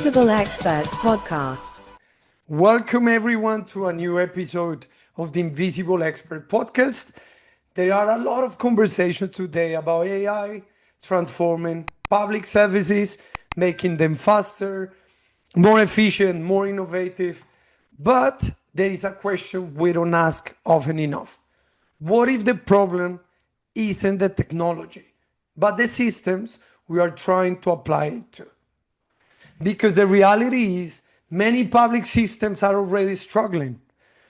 Invisible Experts Podcast. Welcome everyone to a new episode of the Invisible Expert Podcast. There are a lot of conversations today about AI transforming public services, making them faster, more efficient, more innovative. But there is a question we don't ask often enough. What if the problem isn't the technology, but the systems we are trying to apply it to? Because the reality is, many public systems are already struggling,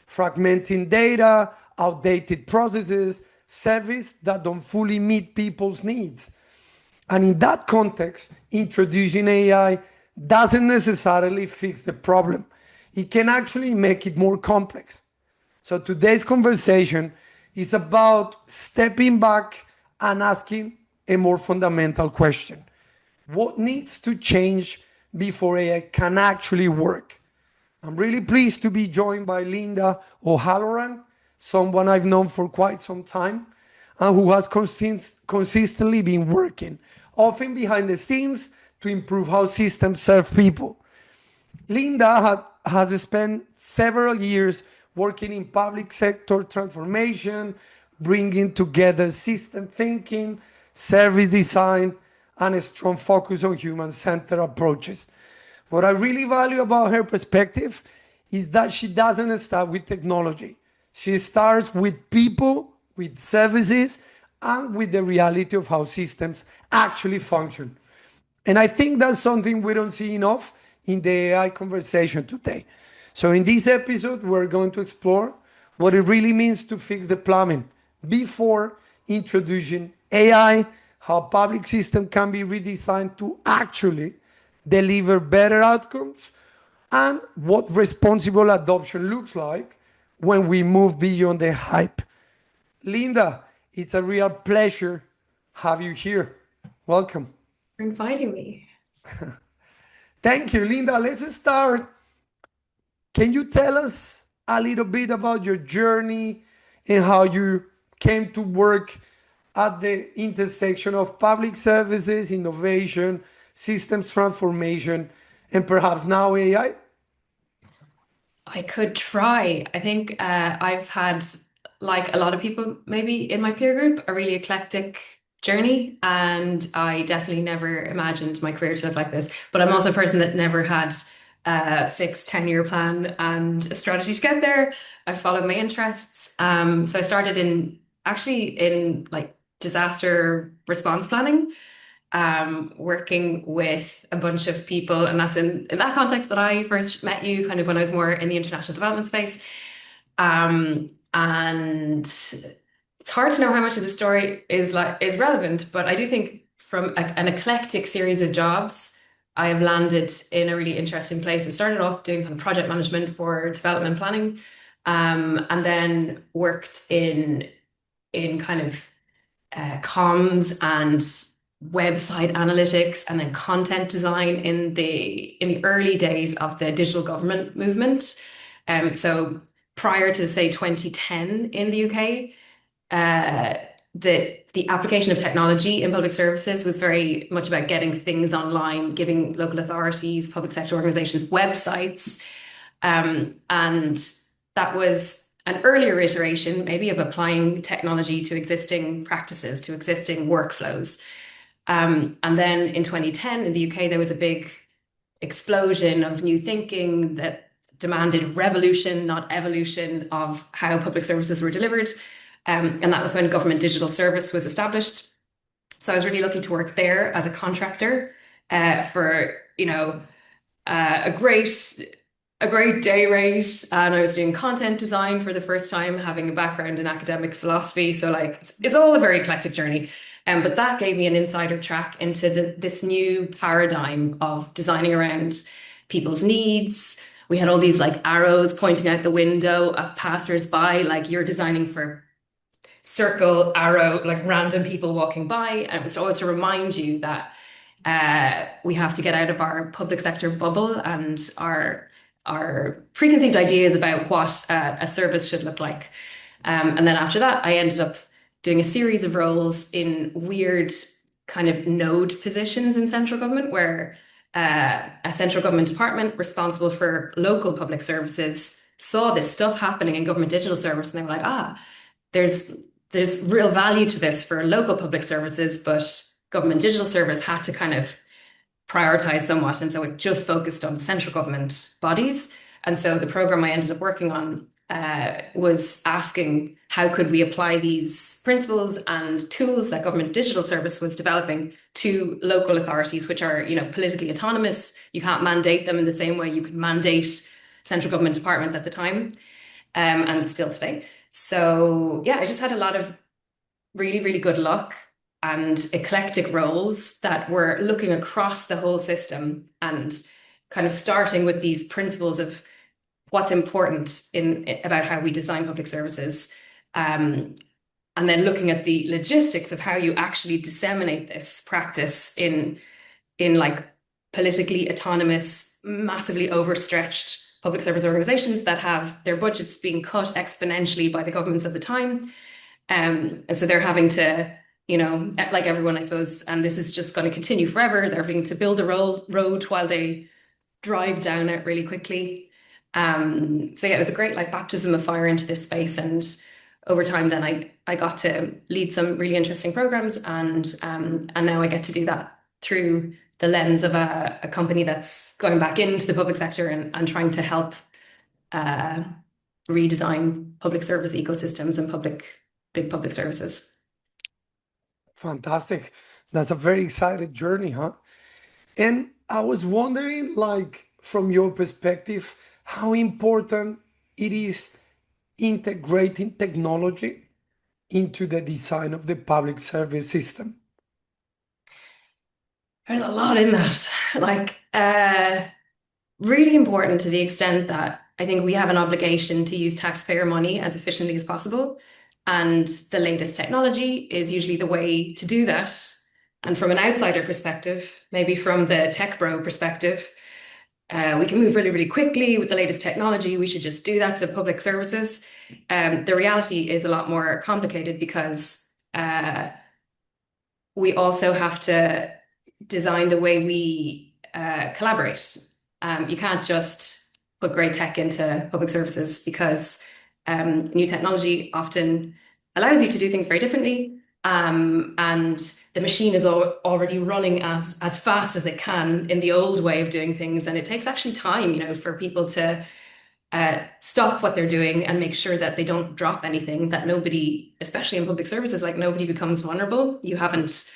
fragmenting data, outdated processes, service that don't fully meet people's needs. And in that context, introducing AI doesn't necessarily fix the problem. It can actually make it more complex. So today's conversation is about stepping back and asking a more fundamental question. What needs to change before AI can actually work? I'm really pleased to be joined by Linda O'Halloran, someone I've known for quite some time and who has consistently been working, often behind the scenes, to improve how systems serve people. Linda has spent several years working in public sector transformation, bringing together system thinking, service design, and a strong focus on human-centered approaches. What I really value about her perspective is that she doesn't start with technology. She starts with people, with services, and with the reality of how systems actually function. And I think that's something we don't see enough in the AI conversation today. So in this episode, we're going to explore what it really means to fix the plumbing before introducing AI, how public system can be redesigned to actually deliver better outcomes, and what responsible adoption looks like when we move beyond the hype. Linda, it's a real pleasure have you here. Welcome. For inviting me. Thank you, Linda. Let's start. Can you tell us a little bit about your journey and how you came to work at the intersection of public services, innovation, systems transformation, and perhaps now AI? I could try. I think I've had, like a lot of people maybe in my peer group, a really eclectic journey, and I definitely never imagined my career to look like this. But I'm also a person that never had a fixed 10-year plan and a strategy to get there. I followed my interests. So I started in like disaster response planning, working with a bunch of people. And that's in that context that I first met you, kind of when I was more in the international development space. And it's hard to know how much of the story is relevant, but I do think from an eclectic series of jobs, I have landed in a really interesting place. I started off doing kind of project management for development planning, and then worked in kind of comms and website analytics, and then content design in the early days of the digital government movement. So prior to say 2010 in the UK, the application of technology in public services was very much about getting things online, giving local authorities, public sector organizations websites, and that was an earlier iteration, maybe, of applying technology to existing practices, to existing workflows. And then in 2010 in the UK, there was a big explosion of new thinking that demanded revolution, not evolution, of how public services were delivered. And that was when Government Digital Service was established. So I was really lucky to work there as a contractor for, a great day rate, and I was doing content design for the first time, having a background in academic philosophy. So it's all a very eclectic journey. But that gave me an insider track into this new paradigm of designing around people's needs. We had all these like arrows pointing out the window at passers-by, like you're designing for circle, arrow, like random people walking by. And it was always to remind you that we have to get out of our public sector bubble and our preconceived ideas about what a service should look like. And then after that, I ended up doing a series of roles in weird kind of node positions in central government, where a central government department responsible for local public services saw this stuff happening in government digital service, and they were like, there's real value to this for local public services, but government digital service had to kind of prioritize somewhat. And so it just focused on central government bodies. And so the program I ended up working on was asking how could we apply these principles and tools that government digital service was developing to local authorities, which are, politically autonomous. You can't mandate them in the same way you could mandate central government departments at the time, and still today. So yeah, I just had a lot of really, really good luck and eclectic roles that were looking across the whole system and kind of starting with these principles of what's important about how we design public services, and then looking at the logistics of how you actually disseminate this practice in like politically autonomous, massively overstretched public service organizations that have their budgets being cut exponentially by the governments of the time. And so they're having to, like everyone, I suppose, and this is just going to continue forever, they're having to build a road while they drive down it really quickly. So yeah, it was a great like baptism of fire into this space. And over time, then I got to lead some really interesting programs, and now I get to do that through the lens of a company that's going back into the public sector and trying to help redesign public service ecosystems and big public services. Fantastic. That's a very exciting journey, huh? And I was wondering, like, from your perspective, how important it is integrating technology into the design of the public service system. There's a lot in that. Like, really important to the extent that I think we have an obligation to use taxpayer money as efficiently as possible. And the latest technology is usually the way to do that. And from an outsider perspective, maybe from the tech bro perspective, we can move really, really quickly with the latest technology. We should just do that to public services. The reality is a lot more complicated because we also have to design the way we collaborate. You can't just put great tech into public services because new technology often allows you to do things very differently. And the machine is already running as fast as it can in the old way of doing things. And it takes actually time, for people to stop what they're doing and make sure that they don't drop anything, that nobody, especially in public services, like nobody becomes vulnerable. You haven't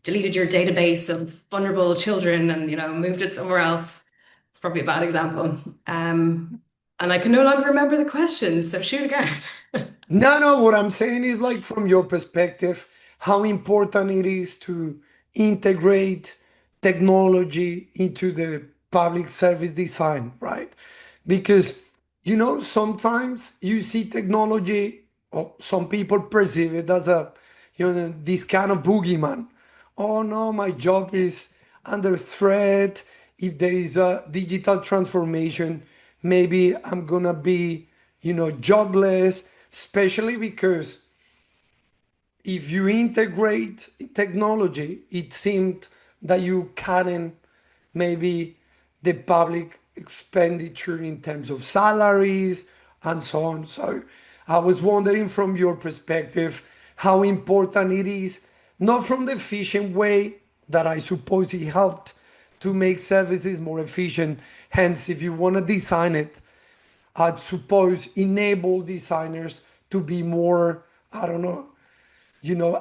deleted your database of vulnerable children and, moved it somewhere else. It's probably a bad example. And I can no longer remember the question, so shoot again. No, what I'm saying is like from your perspective, how important it is to integrate technology into the public service design, right? Because, sometimes you see technology, or some people perceive it as this kind of boogeyman. Oh no, my job is under threat. If there is a digital transformation, maybe I'm gonna be, jobless, especially because if you integrate technology, it seemed that you couldn't maybe the public expenditure in terms of salaries and so on. So I was wondering from your perspective how important it is, not from the efficient way that I suppose it helped to make services more efficient. Hence, if you want to design it, I'd suppose enable designers to be more, I don't know,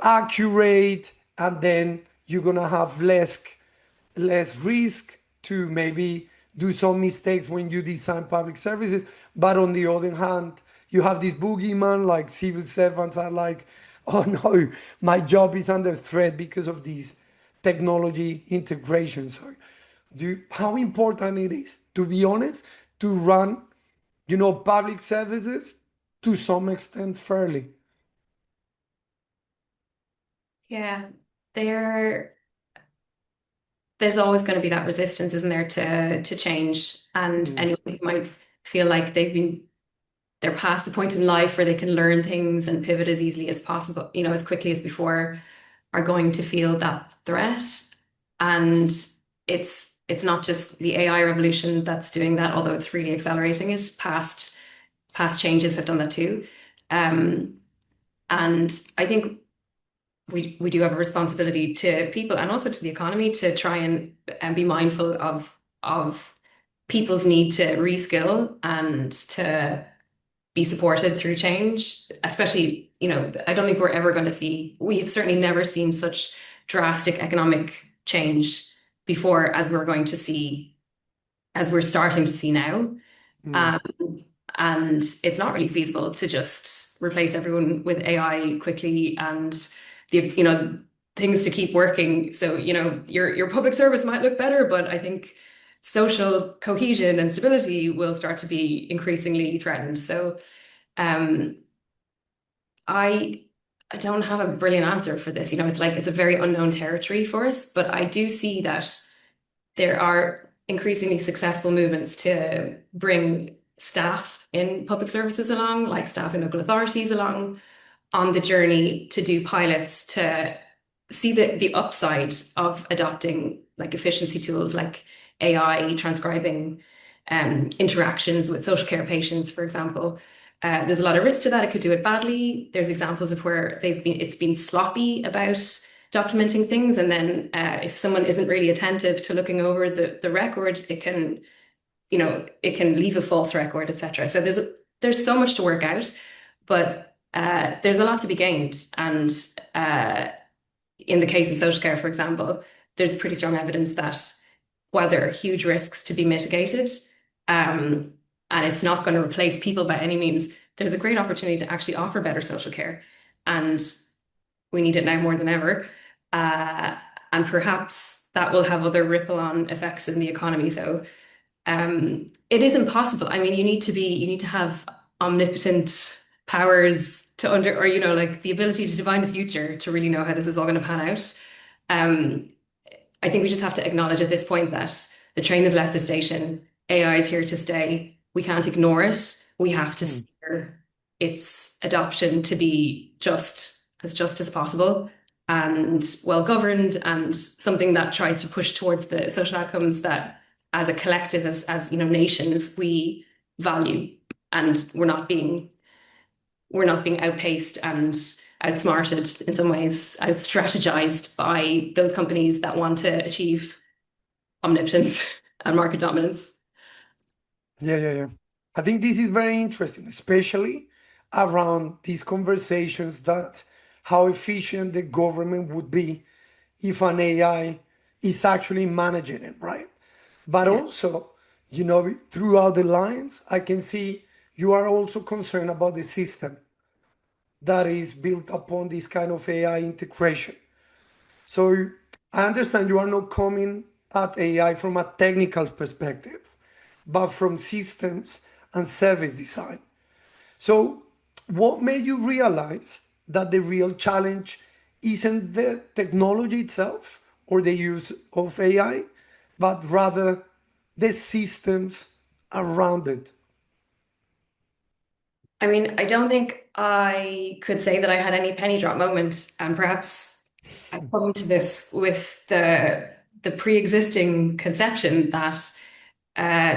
accurate, and then you're gonna have less risk to maybe do some mistakes when you design public services. But on the other hand, you have this boogeyman like civil servants are like, oh no, my job is under threat because of these technology integration. So how important it is, to be honest, to run, public services to some extent fairly. Yeah, there there's always going to be that resistance, isn't there, to change. And Mm. anyone who might feel like they're past the point in life where they can learn things and pivot as easily as possible, as quickly as before, are going to feel that threat. And it's it's not just the AI revolution that's doing that, although it's really accelerating it. Past changes have done that too. Um, and I think we do have a responsibility to people and also to the economy to try and be mindful of people's need to reskill and to be supported through change, especially, I don't think we're ever going to we have certainly never seen such drastic economic change before as we're starting to see now. Mm. Um, and it's not really feasible to just replace everyone with AI quickly and things to keep working. So, your public service might look better, but I think social cohesion and stability will start to be increasingly threatened. So, um, I I don't have a brilliant answer for this. It's like it's a very unknown territory for us, but I do see that there are increasingly successful movements to bring staff in public services along, like staff in local authorities along on the journey to do pilots to see the upside of adopting like efficiency tools like AI transcribing interactions with social care patients, for example. There's a lot of risk to that. It could do it badly. There's examples of where it's been sloppy about documenting things, and then if someone isn't really attentive to looking over the record, it can leave a false record, etc. So there's so much to work out, but there's a lot to be gained. And in the case of social care, for example, there's pretty strong evidence that while there are huge risks to be mitigated, and it's not going to replace people by any means, there's a great opportunity to actually offer better social care. And we need it now more than ever. And perhaps that will have other ripple-on effects in the economy. So it is impossible. I mean, you need to have omnipotent powers like the ability to divine the future to really know how this is all going to pan out. I think we just have to acknowledge at this point that the train has left the station. AI is here to stay. We can't ignore it. We have to steer its adoption to be just as possible and well governed, and something that tries to push towards the social outcomes that as a collective, as nations, we value, and we're not being outpaced and outsmarted in some ways, out strategized by those companies that want to achieve omnipotence and market dominance. Yeah. I think this is very interesting, especially around these conversations that how efficient the government would be if an AI is actually managing it, right? But Yeah. also, throughout the lines, I can see you are also concerned about the system that is built upon this kind of AI integration. So I understand you are not coming at AI from a technical perspective, but from systems and service design. So, what made you realize that the real challenge isn't the technology itself or the use of AI, but rather the systems around it? I mean, I don't think I could say that I had any penny drop moment, and perhaps I've come to this with the pre-existing conception that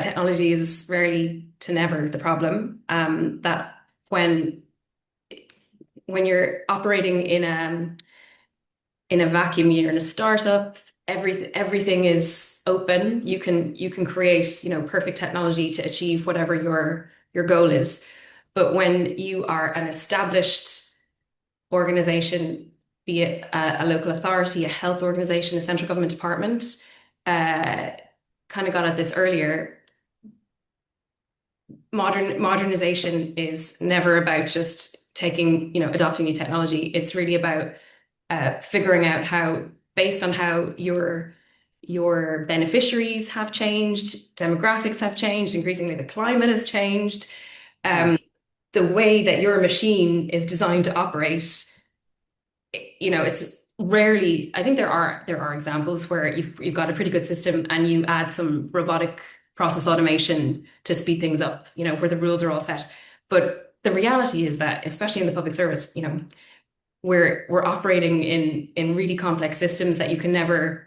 technology is rarely to never the problem. That when when you're operating in a vacuum, you're in a startup, everything is open. You can create, perfect technology to achieve whatever your goal is. But when you are an established organization, be it a local authority, a health organization, a central government department, uh, kind of got at this earlier. Modernization is never about just adopting new technology. It's really about figuring out how, based on how your beneficiaries have changed, demographics have changed, increasingly the climate has changed, Mm. the way that your machine is designed to operate. It's rarely. I think there are examples where you've got a pretty good system and you add some robotic process automation to speed things up, where the rules are all set. But the reality is that, especially in the public service, we're operating in really complex systems that you can never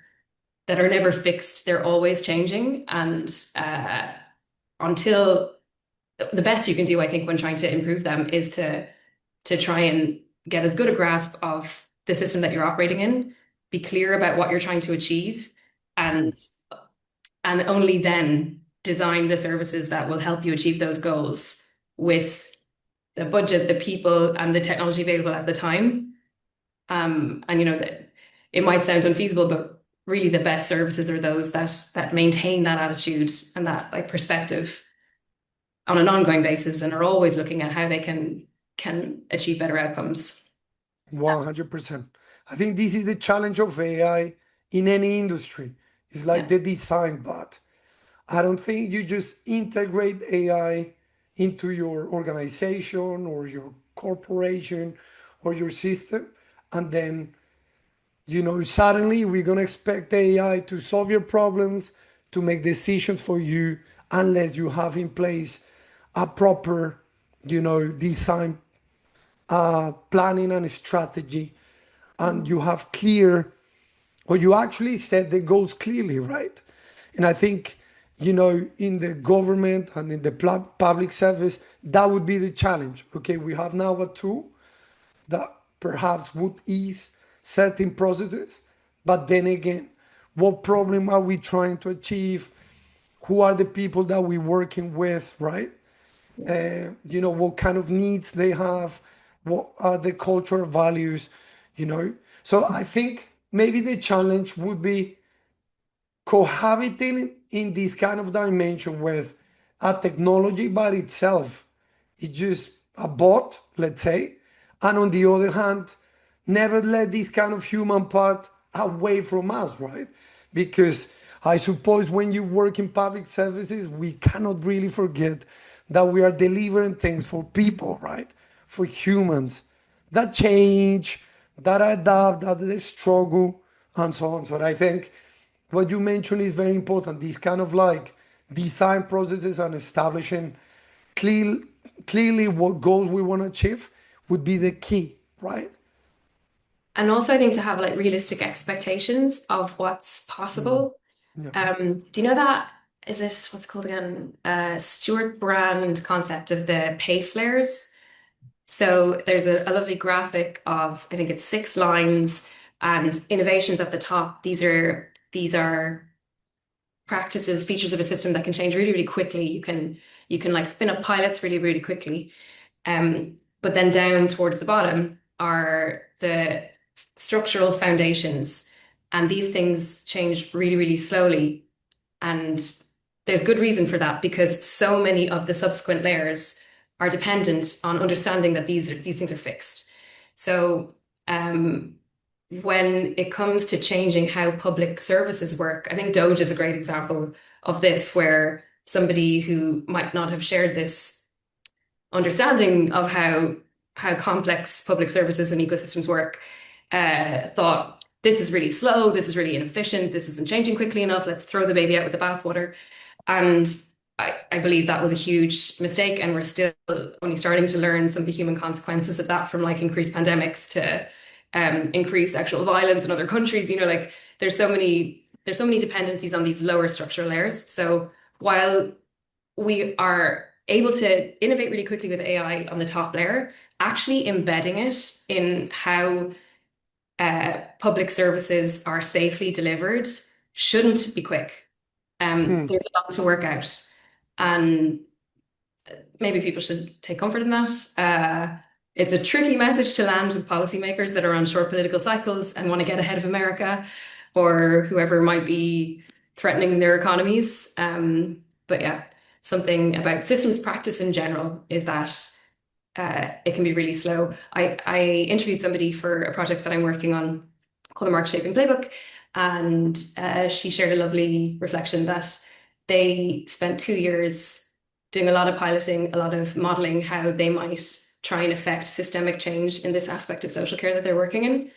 that are never fixed. They're always changing. And until the best you can do, I think, when trying to improve them is to try and get as good a grasp of the system that you're operating in, be clear about what you're trying to achieve, and only then design the services that will help you achieve those goals with the budget, the people, and the technology available at the time. And that it might sound unfeasible, but really the best services are those that maintain that attitude and that like perspective on an ongoing basis and are always looking at how they can achieve better outcomes. 100%. I think this is the challenge of AI in any industry. It's like Yeah. the design part. I don't think you just integrate AI into your organization or your corporation or your system, and then, suddenly we're going to expect AI to solve your problems, to make decisions for you, unless you have in place a proper, design, planning and strategy, and you have clear, or you actually set the goals clearly, right? And I think, in the government and in the public service, that would be the challenge. Okay, we have now a tool that perhaps would ease certain processes, but then again, what problem are we trying to achieve? Who are the people that we're working with, right? What kind of needs they have, what are the cultural values, you know. So I think maybe the challenge would be cohabiting in this kind of dimension with a technology by itself. It's just a bot, let's say. And on the other hand, never let this kind of human part away from us, right? Because I suppose when you work in public services, we cannot really forget that we are delivering things for people, right? For humans that change, that adapt, that they struggle, and so on. So I think what you mentioned is very important. These kind of like design processes and establishing clear, clearly what goals we want to achieve would be the key, right? And also, I think to have like realistic expectations of what's possible. Yeah. Do you know that, is it, what's it called again? Stuart Brand concept of the pace layers. So there's a lovely graphic of, I think it's 6 lines and innovations at the top. These are practices, features of a system that can change really, really quickly. You can like spin up pilots really, really quickly. But then down towards the bottom are the structural foundations. And these things change really, really slowly. And there's good reason for that because so many of the subsequent layers are dependent on understanding that these things are fixed. So when it comes to changing how public services work, I think Doge is a great example of this, where somebody who might not have shared this understanding of how complex public services and ecosystems work thought this is really slow, this is really inefficient, this isn't changing quickly enough, let's throw the baby out with the bathwater. And I believe that was a huge mistake, and we're still only starting to learn some of the human consequences of that, from like increased pandemics to increased sexual violence in other countries. Like there's so many dependencies on these lower structural layers. So while we are able to innovate really quickly with AI on the top layer, actually embedding it in how public services are safely delivered shouldn't be quick. There's a lot to work out, and maybe people should take comfort in that. It's a tricky message to land with policymakers that are on short political cycles and want to get ahead of America or whoever might be threatening their economies. But yeah, something about systems practice in general is that it can be really slow. I interviewed somebody for a project that I'm working on called the Market Shaping Playbook, and she shared a lovely reflection that they spent 2 years doing a lot of piloting, a lot of modeling how they might try and affect systemic change in this aspect of social care that they're working in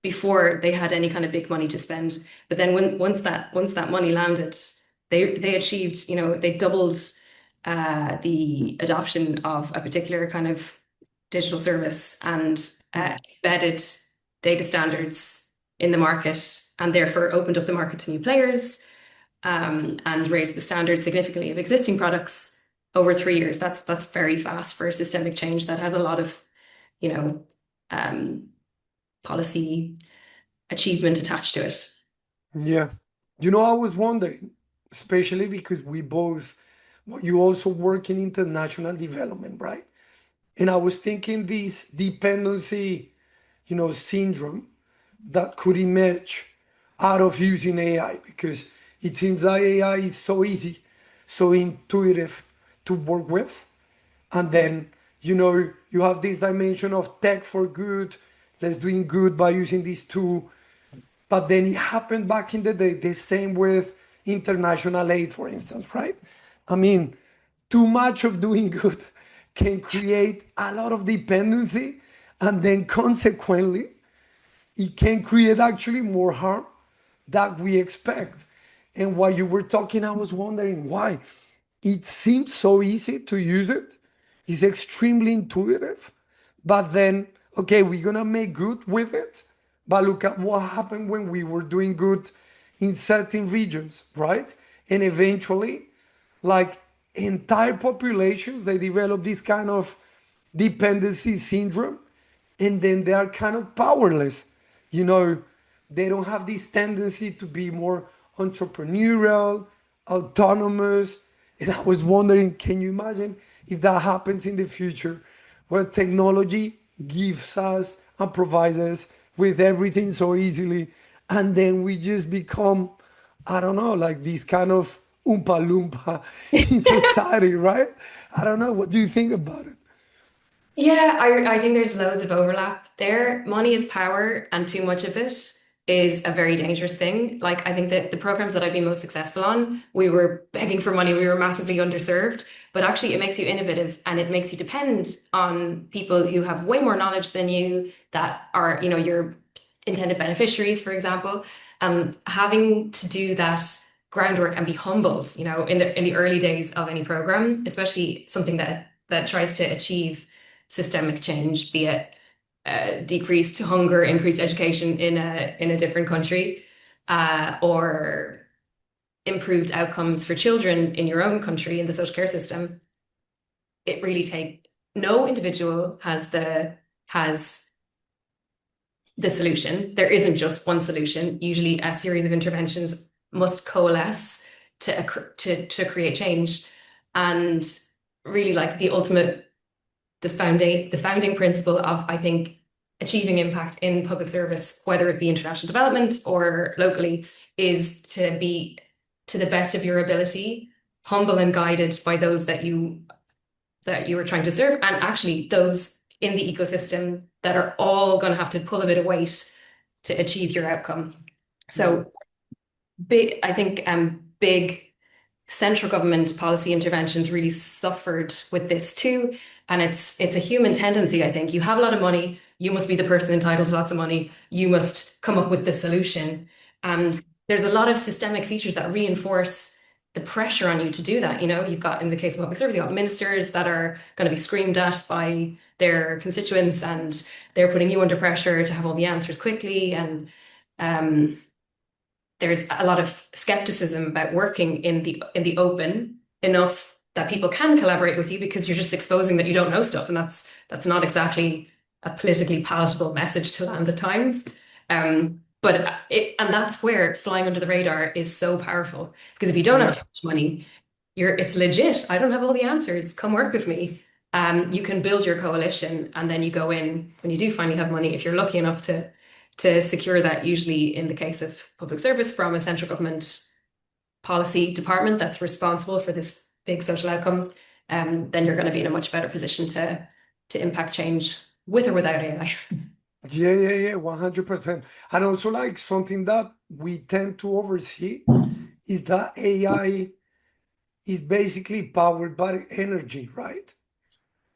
before they had any kind of big money to spend. But then once that money landed, they achieved, they doubled the adoption of a particular kind of digital service and embedded data standards in the market and therefore opened up the market to new players, and raised the standards significantly of existing products over 3 years. That's very fast for a systemic change that has a lot of, you know, um, policy achievement attached to it. Yeah. I was wondering, especially because well, you also work in international development, right? And I was thinking this dependency, syndrome that could emerge out of using AI, because it seems that AI is so easy, so intuitive to work with. And then, you have this dimension of tech for good. Let's doing good by using this tool. But then it happened back in the day, the same with international aid, for instance, right? I mean, too much of doing good can create a lot of dependency, and then consequently, it can create actually more harm that we expect. And while you were talking, I was wondering why. It seems so easy to use it. It's extremely intuitive. But then, okay, we're gonna make good with it. But look at what happened when we were doing good in certain regions, right? And eventually, like entire populations, they develop this kind of dependency syndrome, and then they are kind of powerless. You know, they don't have this tendency to be more entrepreneurial, autonomous. And I was wondering, can you imagine if that happens in the future, where technology gives us and provides us with everything so easily, and then we just become, I don't know, like this kind of oompa loompa in society, right? I don't know. What do you think about it? Yeah, I think there's loads of overlap there. Money is power, and too much of it is a very dangerous thing. Like, I think that the programs that I've been most successful on, we were begging for money, we were massively underserved, but actually it makes you innovative and it makes you depend on people who have way more knowledge than you, that are, your intended beneficiaries, for example. Having to do that groundwork and be humbled, in the early days of any program, especially something that tries to achieve systemic change, be it decreased hunger, increased education in a different country, or improved outcomes for children in your own country in the social care system. It really take No individual has the solution. There isn't just one solution. Usually, a series of interventions must coalesce to create change, and really, like, the founding principle of, I think, achieving impact in public service, whether it be international development or locally, is to be, to the best of your ability, humble and guided by those that you are trying to serve, and actually those in the ecosystem that are all going to have to pull a bit of weight to achieve your outcome. Yeah. So I think big central government policy interventions really suffered with this too. And it's a human tendency, I think. You have a lot of money, you must be the person entitled to lots of money, you must come up with the solution. And there's a lot of systemic features that reinforce the pressure on you to do that. You've got, in the case of public service, you've got ministers that are going to be screamed at by their constituents, and they're putting you under pressure to have all the answers quickly. And um, there's a lot of skepticism about working in the open enough that people can collaborate with you, because you're just exposing that you don't know stuff, and that's not exactly a politically palatable message to land at times. And that's where flying under the radar is so powerful, because if you don't have Yeah. too much money, it's legit. I don't have all the answers. Come work with me. You can build your coalition, and then you go in when you do finally have money, if you're lucky enough to secure that, usually in the case of public service, from a central government policy department that's responsible for this big social outcome. Then you're going to be in a much better position to impact change with or without AI. Yeah, yeah, yeah, 100%. And also, like, something that we tend to oversee is that AI is basically powered by energy, right? Yeah,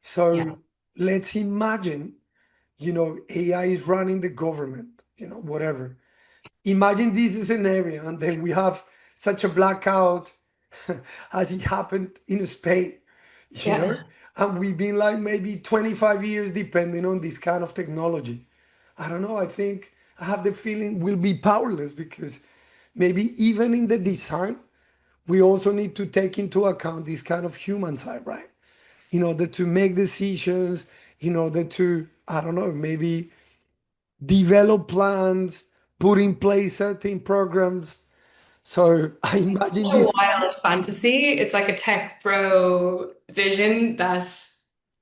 So let's imagine, AI is running the government, whatever. Imagine this is an area, and then we have such a blackout as it happened in Spain, you know? yeah, And we've been like maybe 25 years depending on this kind of technology. I don't know. I think I have the feeling will be powerless because maybe even in the design, we also need to take into account this kind of human side, right? In order to make decisions, in order to, I don't know, maybe develop plans, put in place certain programs. So I imagine A this. wild fantasy. It's like a tech bro vision that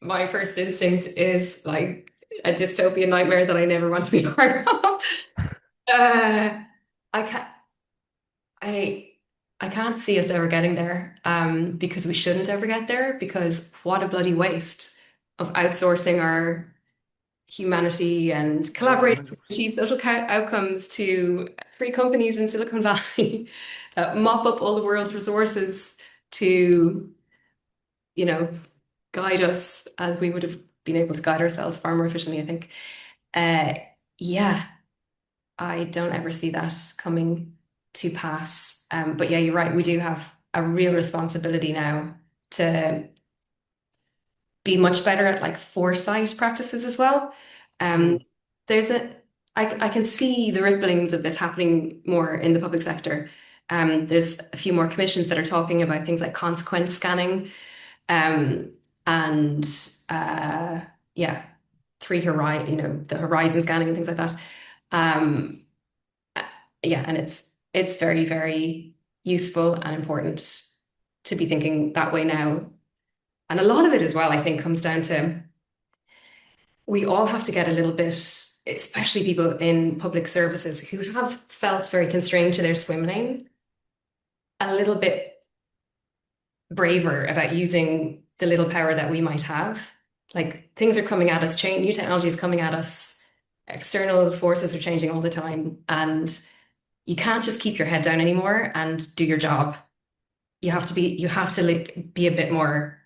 my first instinct is like a dystopian nightmare that I never want to be part of. Uh, I can't, I, I can't see us ever getting there, because we shouldn't ever get there, because what a bloody waste of outsourcing our humanity and Yeah, collaborating to 100%. achieve social outcomes to three companies in Silicon Valley that mop up all the world's resources to, you know, guide us as we would have been able to guide ourselves far more efficiently, I think. Uh, yeah, I don't ever see that coming to pass. But yeah, you're right. We do have a real responsibility now to be much better at like foresight practices as well. Um, Mm, there's a, I can see the ripplings of this happening more in the public sector. There's a few more commissions that are talking about things like consequence scanning, um, and uh, yeah, the horizon scanning and things like that. Um, uh, yeah, and it's very, very useful and important to be thinking that way now. And a lot of it as well, I think, comes down to we all have to get a little bit, especially people in public services who have felt very constrained to their swim lane, a little bit braver about using the little power that we might have. Like things are coming at us, change, new technology is coming at us, external forces are changing all the time, and you can't just keep your head down anymore and do your job. You have to like be a bit more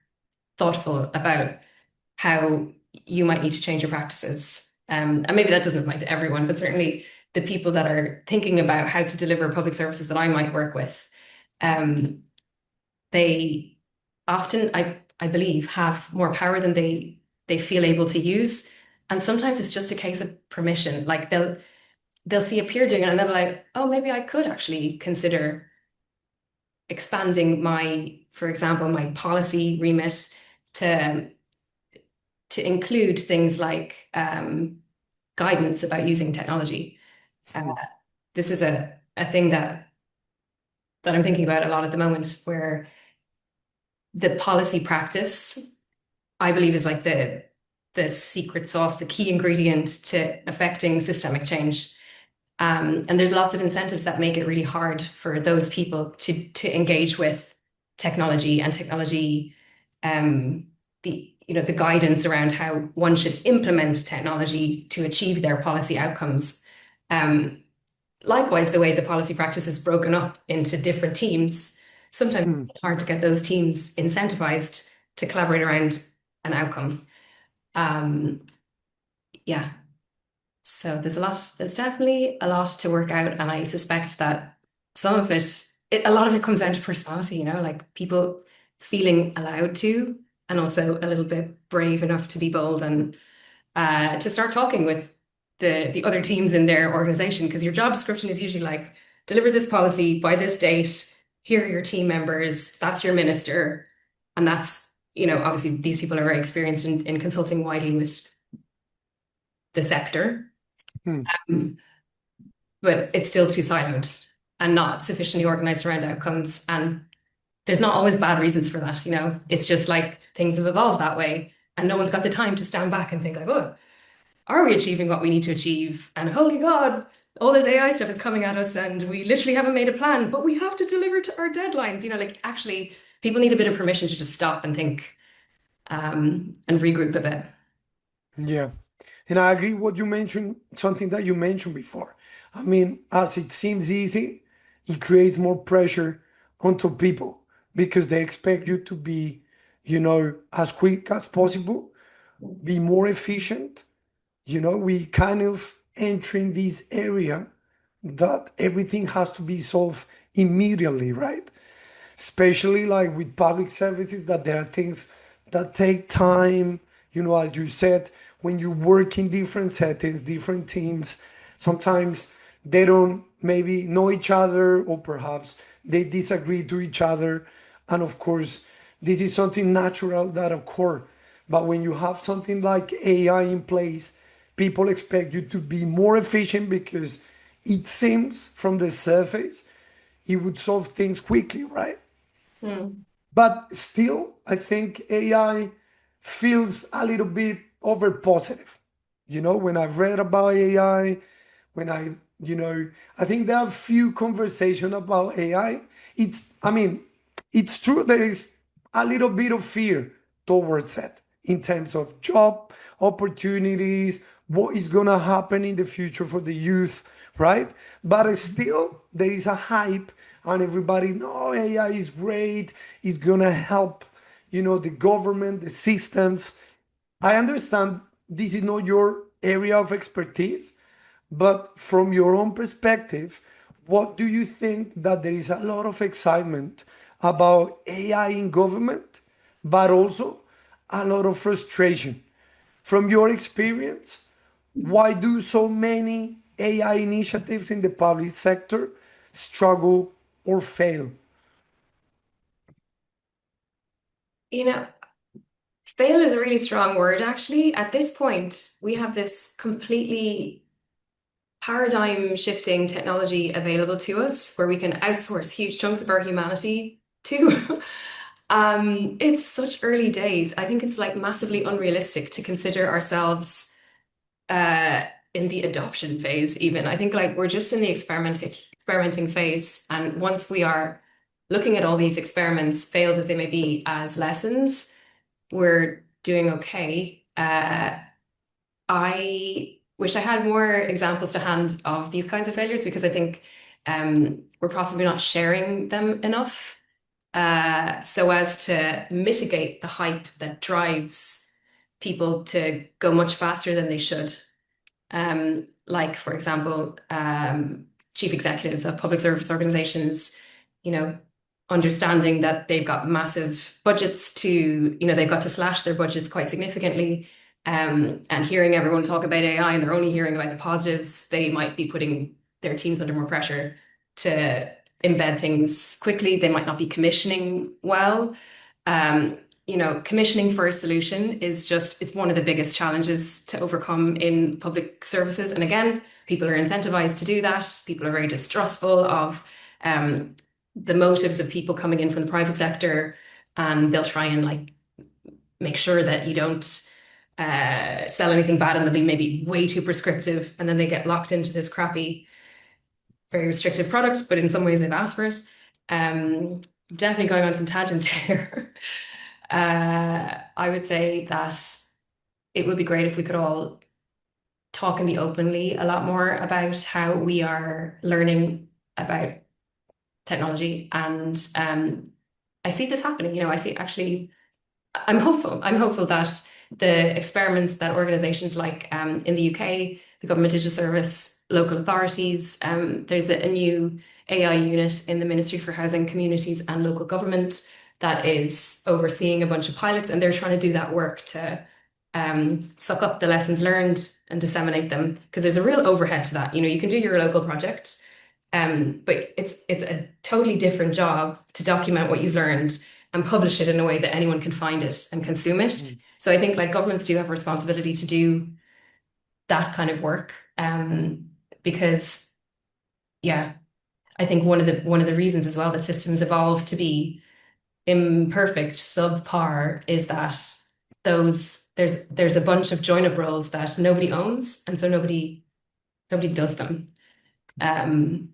thoughtful about how you might need to change your practices. And maybe that doesn't apply to everyone, but certainly the people that are thinking about how to deliver public services that I might work with, um, they often, I believe, have more power than they feel able to use. And sometimes it's just a case of permission. Like they'll see a peer doing it and they'll be like, oh, maybe I could actually consider expanding my, for example, my policy remit to include things like guidance about using technology. Uh, mm, this is a thing that I'm thinking about a lot at the moment, where the policy practice, I believe, is like the secret sauce, the key ingredient to affecting systemic change. And there's lots of incentives that make it really hard for those people to engage with technology and technology, um, the guidance around how one should implement technology to achieve their policy outcomes. Um, Likewise, the way the policy practice is broken up into different teams, sometimes mm. it's hard to get those teams incentivized to collaborate around an outcome. Um, yeah, so there's definitely a lot to work out, and I suspect that some of a lot of it comes down to personality, like people feeling allowed to, and also a little bit brave enough to be bold and to start talking with the other teams in their organization, because your job description is usually like deliver this policy by this date. Here are your team members. That's your minister, and that's obviously these people are very experienced in consulting widely with the sector. Mm. Um, but it's still too siloed and not sufficiently organized around outcomes. And there's not always bad reasons for that. It's just like things have evolved that way. And no one's got the time to stand back and think like, oh, are we achieving what we need to achieve? And holy God, all this AI stuff is coming at us and we literally haven't made a plan, but we have to deliver to our deadlines. Like actually people need a bit of permission to just stop and think, and regroup a bit. Yeah. And I agree what you mentioned, something that you mentioned before. I mean, as it seems easy, it creates more pressure onto people because they expect you to be, as quick as possible, be more efficient. We kind of entering this area that everything has to be solved immediately, right? Especially like with public services, that there are things that take time, as you said, when you work in different settings, different teams, Sometimes they don't maybe know each other, or perhaps they disagree to each other. And of course, this is something natural that occur. But when you have something like AI in place, people expect you to be more efficient because it seems from the surface it would solve things quickly, right? Mm. But still, I think AI feels a little bit over positive. When I've read about AI, when I think there are few conversation about AI. I mean, it's true there is a little bit of fear towards it in terms of job opportunities, what is gonna happen in the future for the youth, right? But still, there is a hype, and everybody know AI is great. It's gonna help, the government, the systems. I understand this is not your area of expertise, but from your own perspective, what do you think that there is a lot of excitement about AI in government, but also a lot of frustration? From your experience, why do so many AI initiatives in the public sector struggle or fail? You know, fail is a really strong word, actually. At this point, we have this completely paradigm shifting technology available to us where we can outsource huge chunks of our humanity to. It's such early days. I think it's like massively unrealistic to consider ourselves uh, in the adoption phase, even. I think like we're just in the experimenting phase. And once we are looking at all these experiments, failed as they may be, as lessons, we're doing okay. I wish I had more examples to hand of these kinds of failures because I think we're possibly not sharing them enough so as to mitigate the hype that drives people to go much faster than they should. Like, for example, chief executives of public service organizations, you know, understanding that they've got massive budgets they've got to slash their budgets quite significantly. And hearing everyone talk about AI and they're only hearing about the positives, they might be putting their teams under more pressure to embed things quickly. They might not be commissioning well. Um, Commissioning for a solution it's one of the biggest challenges to overcome in public services. And again, people are incentivized to do that. People are very distrustful of the motives of people coming in from the private sector, and they'll try and like make sure that you don't sell anything bad, and they'll be maybe way too prescriptive, and then they get locked into this crappy, very restrictive product, but in some ways they've asked for it. Definitely going on some tangents here. I would say that it would be great if we could all talk in the openly a lot more about how we are learning about technology. And I see this happening. I see actually, I'm hopeful. I'm hopeful that the experiments that organizations like in the UK, the Government Digital Service, local authorities, there's a new AI unit in the Ministry for Housing, Communities and Local Government that is overseeing a bunch of pilots, and they're trying to do that work to suck up the lessons learned and disseminate them, because there's a real overhead to that. You can do your local project, but it's a totally different job to document what you've learned and publish it in a way that anyone can find it and consume it. So I think like governments do have a responsibility to do that kind of work, because yeah, I think one of the reasons as well that systems evolve to be imperfect, subpar, is that there's a bunch of join up roles that nobody owns, and so nobody does them. Um,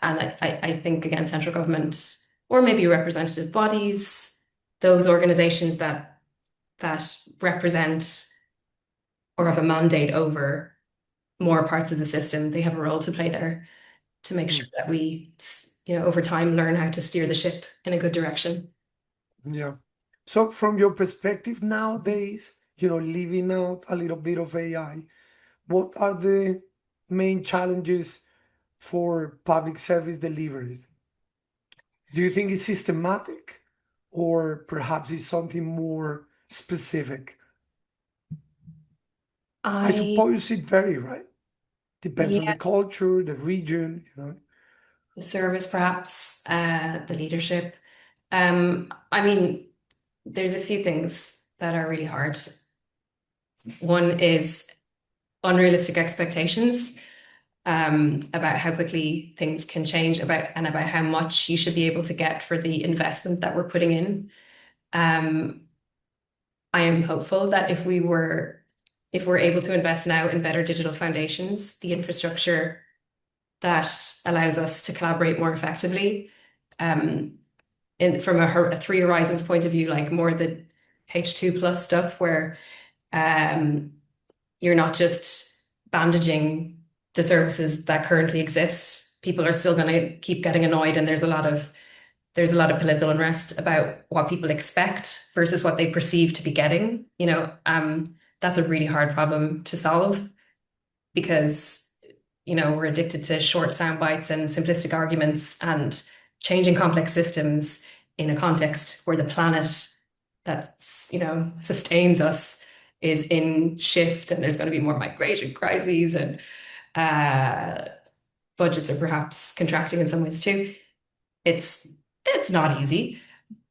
and I think again, central government or maybe representative bodies, those organizations that represent or have a mandate over more parts of the system, they have a role to play there to make sure that we, over time, learn how to steer the ship in a good direction. Yeah. So from your perspective nowadays, leaving out a little bit of AI, what are the main challenges for public service deliveries? Do you think it's systematic, or perhaps it's something more specific? I I suppose it vary, right? Depends on the Yeah, culture, the region, you know. the service perhaps, the leadership. I mean, there's a few things that are really hard. One is unrealistic expectations about how quickly things can change about how much you should be able to get for the investment that we're putting in. Um, I am hopeful that if we're able to invest now in better digital foundations, the infrastructure that allows us to collaborate more effectively, um, from a three horizons point of view, like more the H2 plus stuff where um, you're not just bandaging the services that currently exist. People are still going to keep getting annoyed, and there's a lot of political unrest about what people expect versus what they perceive to be getting. That's a really hard problem to solve because we're addicted to short sound bites and simplistic arguments, and changing complex systems in a context where the planet that sustains us is in shift, and there's going to be more migration crises, and uh, budgets are perhaps contracting in some ways too. It's it's not easy,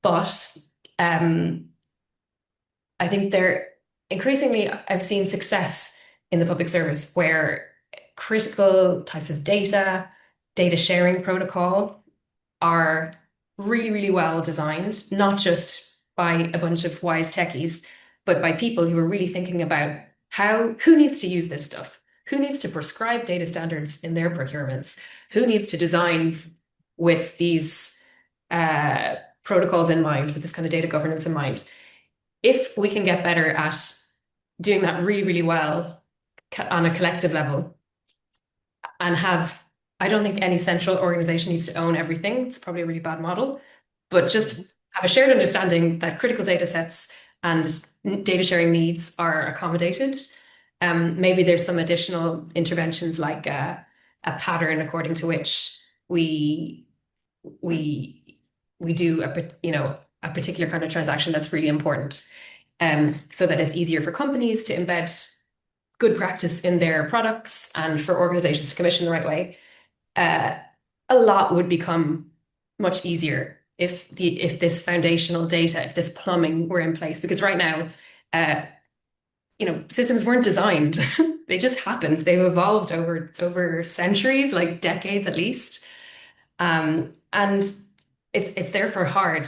but um, I think there increasingly I've seen success in the public service where critical types of data sharing protocol are really, really well designed, not just by a bunch of wise techies, but by people who are really thinking about who needs to use this stuff? Who needs to prescribe data standards in their procurements? Who needs to design with these protocols in mind, with this kind of data governance in mind? If we can get better at doing that really, really well on a collective level and I don't think any central organization needs to own everything. It's probably a really bad model, but Mhm. just have a shared understanding that critical data sets and data sharing needs are accommodated. Maybe there's some additional interventions like a pattern according to which we we we do a particular kind of transaction that's really important, so that it's easier for companies to embed good practice in their products and for organizations to commission the right way. uh, a lot would become much easier if this foundational data, if this plumbing were in place. Because right now, uh, systems weren't designed; they just happened. They've evolved over centuries, like decades at least. And it's therefore hard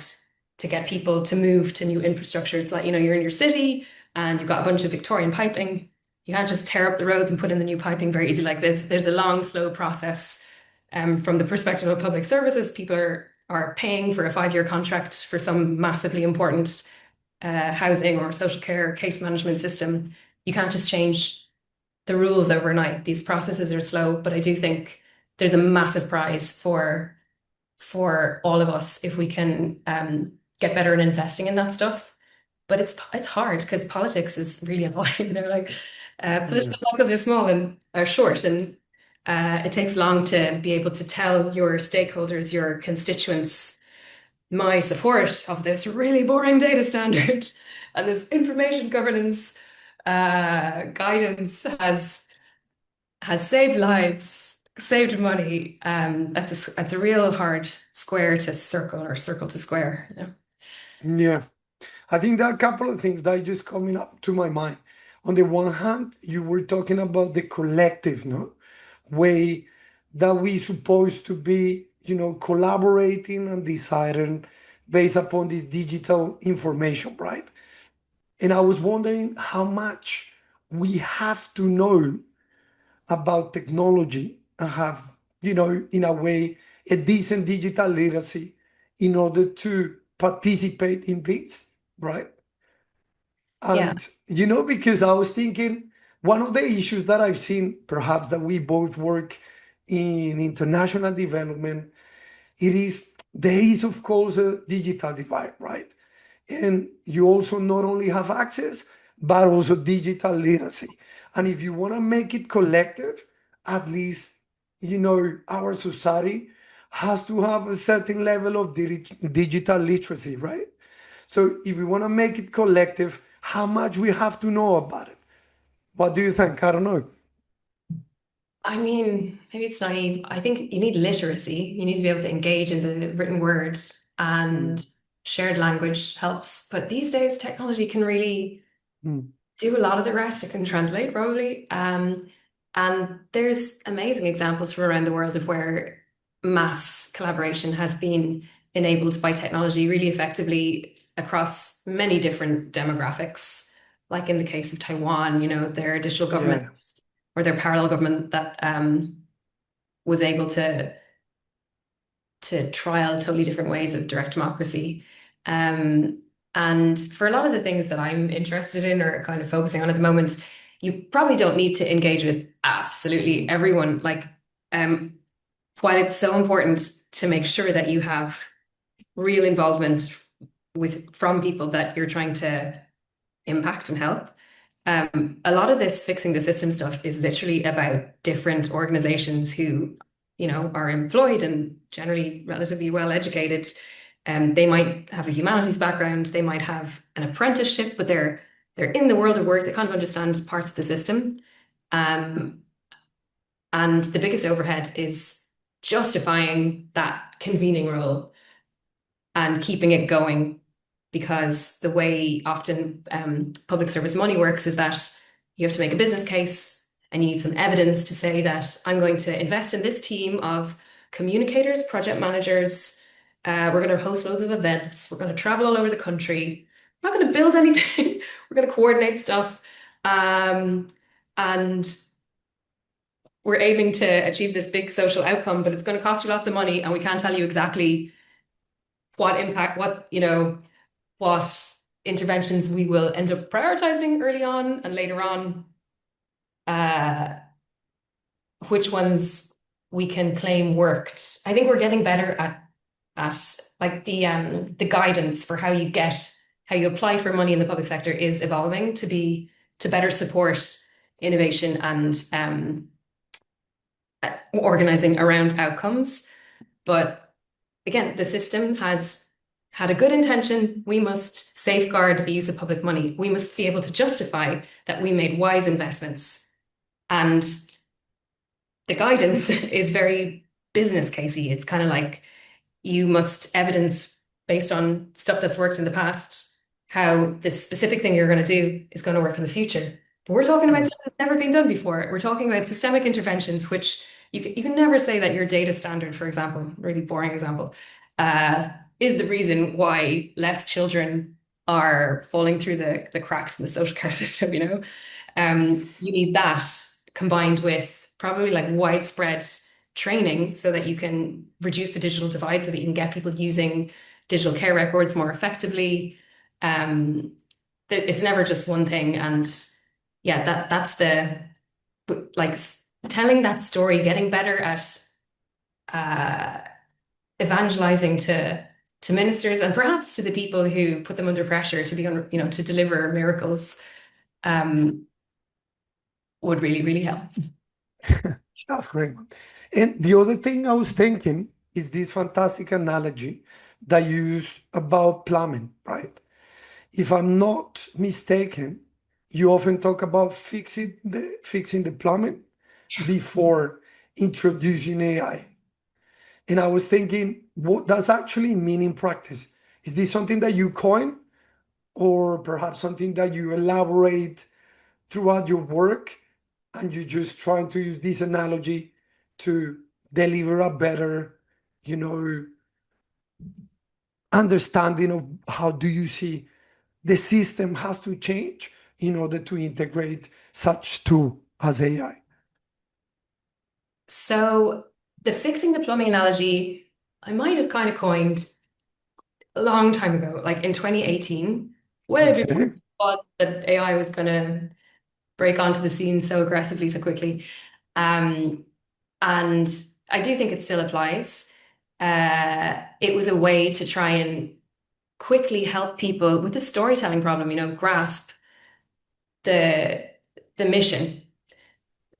to get people to move to new infrastructure. It's like, you're in your city and you've got a bunch of Victorian piping. You can't just tear up the roads and put in the new piping very easily like this. There's a long, slow process. From the perspective of public services, people are paying for a 5-year contract for some massively important housing or social care case management system. You can't just change the rules overnight. These processes are slow, but I do think there's a massive prize for all of us if we can get better in investing in that stuff. But it's hard because politics is really annoying. Like Yeah. political cycles are small and are short, and it takes long to be able to tell your stakeholders, your constituents, my support of this really boring data standard and this information governance guidance has saved lives, saved money. That's a real hard square to circle or circle to square. Yeah. I think there are a couple of things that are just coming up to my mind. On the one hand, you were talking about the collective, no, way that we supposed to be, collaborating and deciding based upon this digital information, right? And I was wondering how much we have to know about technology and have, in a way, a decent digital literacy in order to participate in this, right? Yeah, And, because I was thinking, one of the issues that I've seen, perhaps that we both work in international development, there is, of course, a digital divide, right? And you also not only have access, but also digital literacy. And if you want to make it collective, at least, our society has to have a certain level of digital literacy, right? So if we want to make it collective, how much we have to know about it? What do you think? I don't know. I mean, maybe it's naive. I think you need literacy. You need to be able to engage in the written word, Mm, and shared language helps. But these days, technology can really mm. do a lot of the rest. It can translate probably. And there's amazing examples from around the world of where mass collaboration has been enabled by technology really effectively across many different demographics. Like in the case of Taiwan, their digital government Yes. or their parallel government that was able to trial totally different ways of direct democracy. Um, and for a lot of the things that I'm interested in or kind of focusing on at the moment, you probably don't need to engage with absolutely everyone. Like, while it's so important to make sure that you have real involvement from people that you're trying to impact and help. A lot of this fixing the system stuff is literally about different organizations who, are employed and generally relatively well educated. They might have a humanities background, they might have an apprenticeship, but they're in the world of work, they kind of understand parts of the system. Um, and the biggest overhead is justifying that convening role and keeping it going, because the way often public service money works is that you have to make a business case and you need some evidence to say that I'm going to invest in this team of communicators, project managers. We're going to host loads of events. We're going to travel all over the country. We're not going to build anything. We're going to coordinate stuff. And we're aiming to achieve this big social outcome, but it's going to cost you lots of money, and we can't tell you exactly what impact, what interventions we will end up prioritizing early on, and later on, uh, which ones we can claim worked. I think we're getting better at like the guidance for how you apply for money in the public sector is evolving to better support innovation and organizing around outcomes. But again, the system has had a good intention. We must safeguard the use of public money. We must be able to justify that we made wise investments. And the guidance is very business casey. It's kind of like you must evidence based on stuff that's worked in the past how this specific thing you're going to do is going to work in the future. But we're talking about Mm. stuff that's never been done before. We're talking about systemic interventions, which you can never say that your data standard, for example, really boring example, uh, is the reason why less children are falling through the cracks in the social care system, You need that combined with probably like widespread training so that you can reduce the digital divide, so that you can get people using digital care records more effectively. Um, it's never just one thing. And yeah, that's like telling that story, getting better at uh, evangelizing to ministers and perhaps to the people who put them under pressure to be on, to deliver miracles, um, would really, really help. That's great, man. And the other thing I was thinking is this fantastic analogy that you use about plumbing, right? If I'm not mistaken, you often talk about fixing the plumbing before introducing AI. And I was thinking, what does actually mean in practice? Is this something that you coin, or perhaps something that you elaborate throughout your work, and you're just trying to use this analogy to deliver a better, you know, understanding of how do you see the system has to change in order to integrate such tool as AI? So the fixing the plumbing analogy, I might have kind of coined a long time ago, like in 2018, way before Okay. I thought that AI was going to break onto the scene so aggressively, so quickly. Um, and I do think it still applies. It was a way to try and quickly help people with the storytelling problem, grasp the the mission.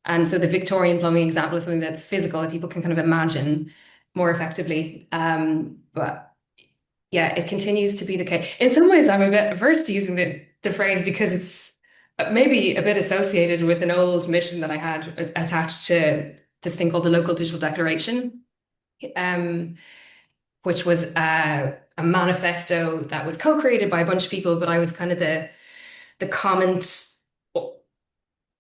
And so the Victorian plumbing example is something that's physical that people can kind of imagine more effectively. But yeah, it continues to be the case. In some ways, I'm a bit averse to using the phrase because maybe a bit associated with an old mission that I had attached to this thing called the Local Digital Declaration, um, which was a manifesto that was co-created by a bunch of people, but I was kind of the comment,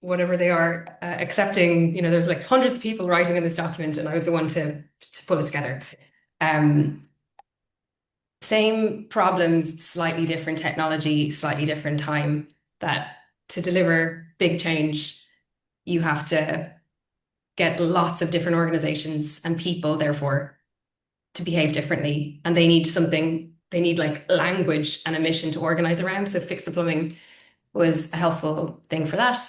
whatever they are, accepting. There's like hundreds of people writing in this document, and I was the one to pull it together. Um, Same problems, slightly different technology, slightly different time. That to deliver big change, you have to get lots of different organizations and people, therefore, to behave differently. And they need like language and a mission to organize around. So Fix the Plumbing was a helpful thing for that.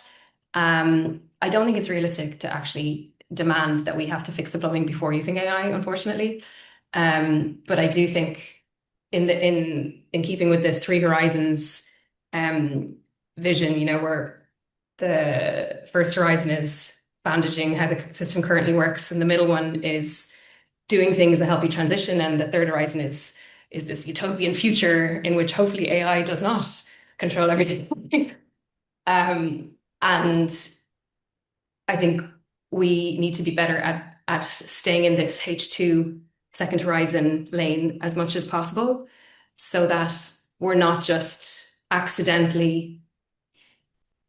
I don't think it's realistic to actually demand that we have to fix the plumbing before using AI, unfortunately. But I do think in keeping with this three horizons vision, where the first horizon is bandaging how the system currently works, and the middle one is doing things that help you transition, and the third horizon is this utopian future in which hopefully AI does not control everything. And I think we need to be better at staying in this H2 second horizon lane as much as possible, so that we're not just accidentally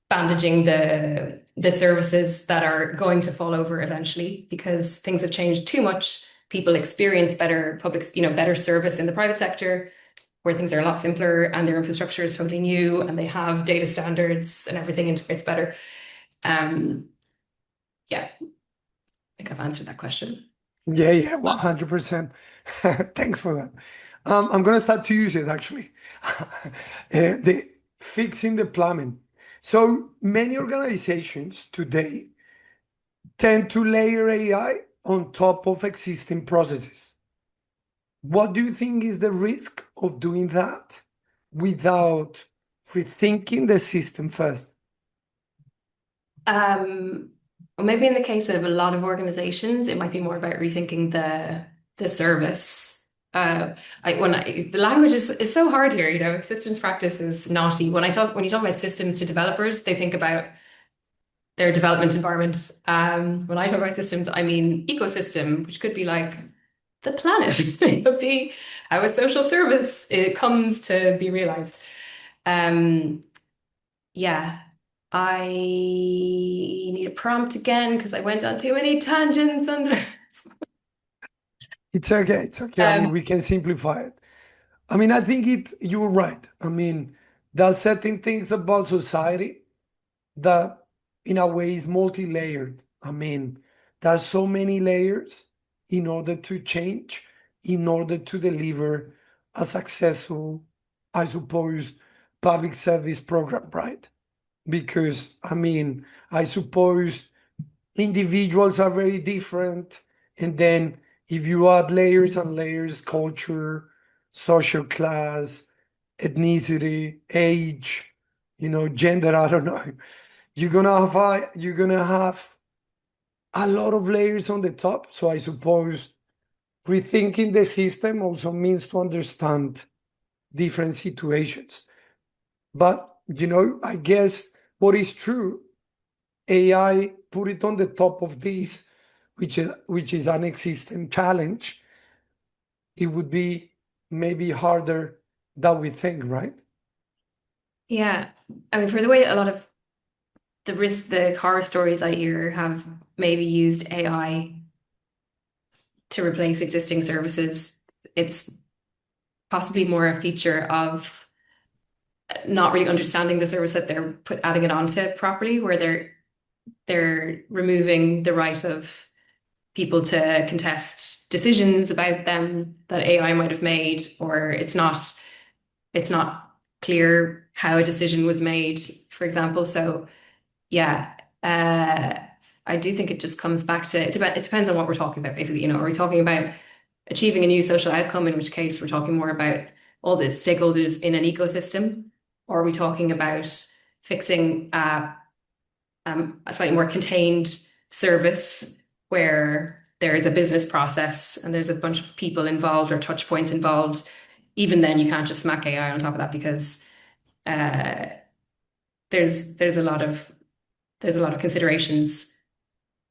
bandaging the services that are going to fall over eventually, because things have changed too much. People experience better better service in the private sector, where things are a lot simpler and their infrastructure is totally new and they have data standards and everything integrates better. Yeah, I think I've answered that question. Yeah, 100%. Thanks for that. I'm gonna start to use it actually. The fixing the plumbing. So many organizations today tend to layer AI on top of existing processes. What do you think is the risk of doing that without rethinking the system first? Well, maybe in the case of a lot of organizations, it might be more about rethinking the service. The language is so hard here, systems practice is naughty. When you talk about systems to developers, they think about their development environment. When I talk about systems, I mean ecosystem, which could be like the planet. It could be how a social service it comes to be realized. Um, yeah, I need a prompt again because I went on too many tangents and It's okay. It's okay. I mean, we can simplify it. I mean, I think you're right. I mean, there are certain things about society that, in a way, is multi-layered. I mean, there are so many layers in order to change, in order to deliver a successful, I suppose, public service program, right? Because, I mean, I suppose individuals are very different. And then if you add layers and layers, culture, social class, ethnicity, age, gender, I don't know, you're gonna have a lot of layers on the top. So I suppose rethinking the system also means to understand different situations. But I guess what is true, AI put it on the top of this, which is an existing challenge. It would be maybe harder than we think, right? yeah, I mean, for the way a lot of the horror stories I hear have maybe used AI to replace existing services, it's possibly more a feature of not really understanding the service that they're adding it onto properly, where they're removing the right of people to contest decisions about them that AI might have made, or it's not clear how a decision was made, for example. So yeah, I do think it just comes back to it depends on what we're talking about, basically. Are we talking about achieving a new social outcome, in which case we're talking more about all the stakeholders in an ecosystem, or are we talking about fixing a slightly more contained service where there is a business process and there's a bunch of people involved or touch points involved? Even then, you can't just smack AI on top of that, because uh, there's a lot of considerations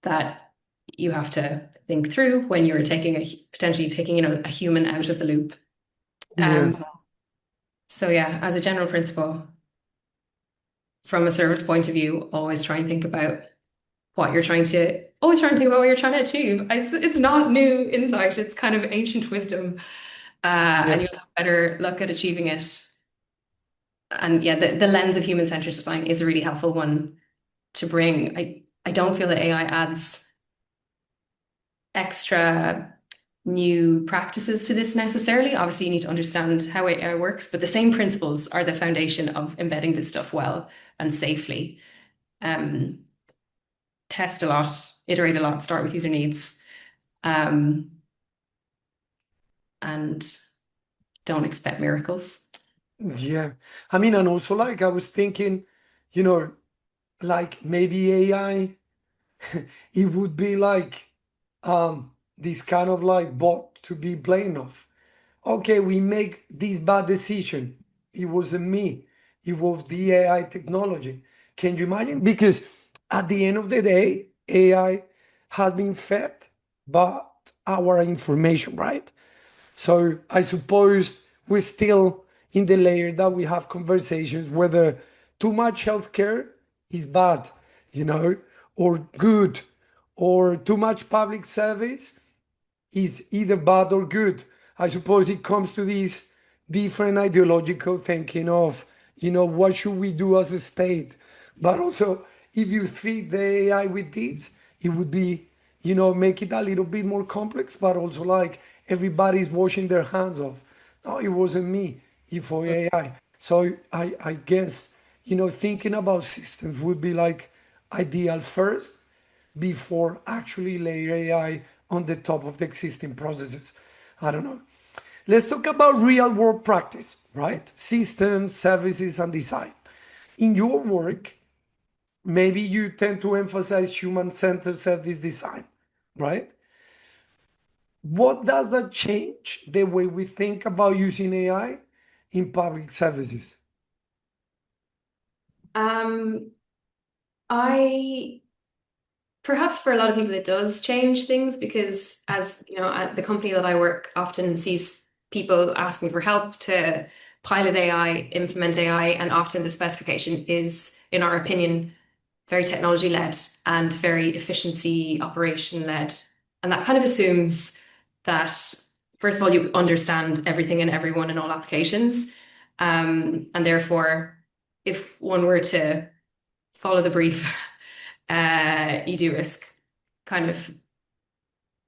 that you have to think through when you're potentially taking, a human out of the loop. Yeah. So yeah, as a general principle, from a service point of view, always try and think about always try and think about what you're trying to achieve. It's not new insight, it's kind of ancient wisdom, Yeah. and you'll have better luck at achieving it. And yeah, the lens of human-centered design is a really helpful one to bring. I don't feel that AI adds extra new practices to this necessarily. Obviously, you need to understand how AI works, but the same principles are the foundation of embedding this stuff well and safely. Um, Test a lot, iterate a lot, start with user needs, and don't expect miracles. Yeah. I mean, and also like I was thinking, you know, like maybe AI, it would be like this kind of like bot to be blamed of. Okay, we make this bad decision. It wasn't me. It was the AI technology. Can you imagine? Because at the end of the day, AI has been fed by our information, right? So I suppose we're still in the layer that we have conversations whether too much healthcare is bad, you know, or good, or too much public service is either bad or good. I suppose it comes to this different ideological thinking of, what should we do as a state? But also, if you feed the AI with this, it would be, make it a little bit more complex, but also like everybody's washing their hands off. No, it wasn't me, it for AI. So I guess, thinking about systems would be like ideal first before actually layer AI on the top of the existing processes. I don't know. Let's talk about real world practice, right? Systems, services, and design. In your work, maybe you tend to emphasize human centered service design, right? What does that change the way we think about using AI in public services? Um, I Perhaps for a lot of people it does change things because, as you know, at the company that I work often sees people asking for help to pilot AI, implement AI, and often the specification is, in our opinion, very technology led and very efficiency operation led. And that kind of assumes that, first of all, you understand everything and everyone in all applications. And therefore, if one were to follow the brief, you do risk kind of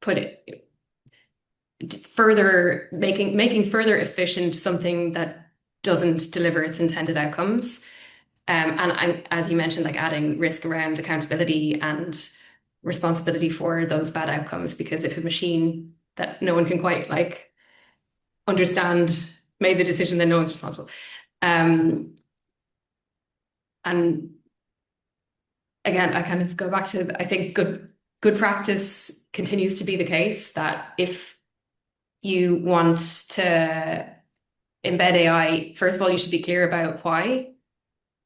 put it further making further efficient something that doesn't deliver its intended outcomes. As you mentioned, like adding risk around accountability and responsibility for those bad outcomes, because if a machine that no one can quite like understand made the decision, then no one's responsible. And again, I kind of go back to, I think good practice continues to be the case that if you want to embed AI, first of all, you should be clear about why.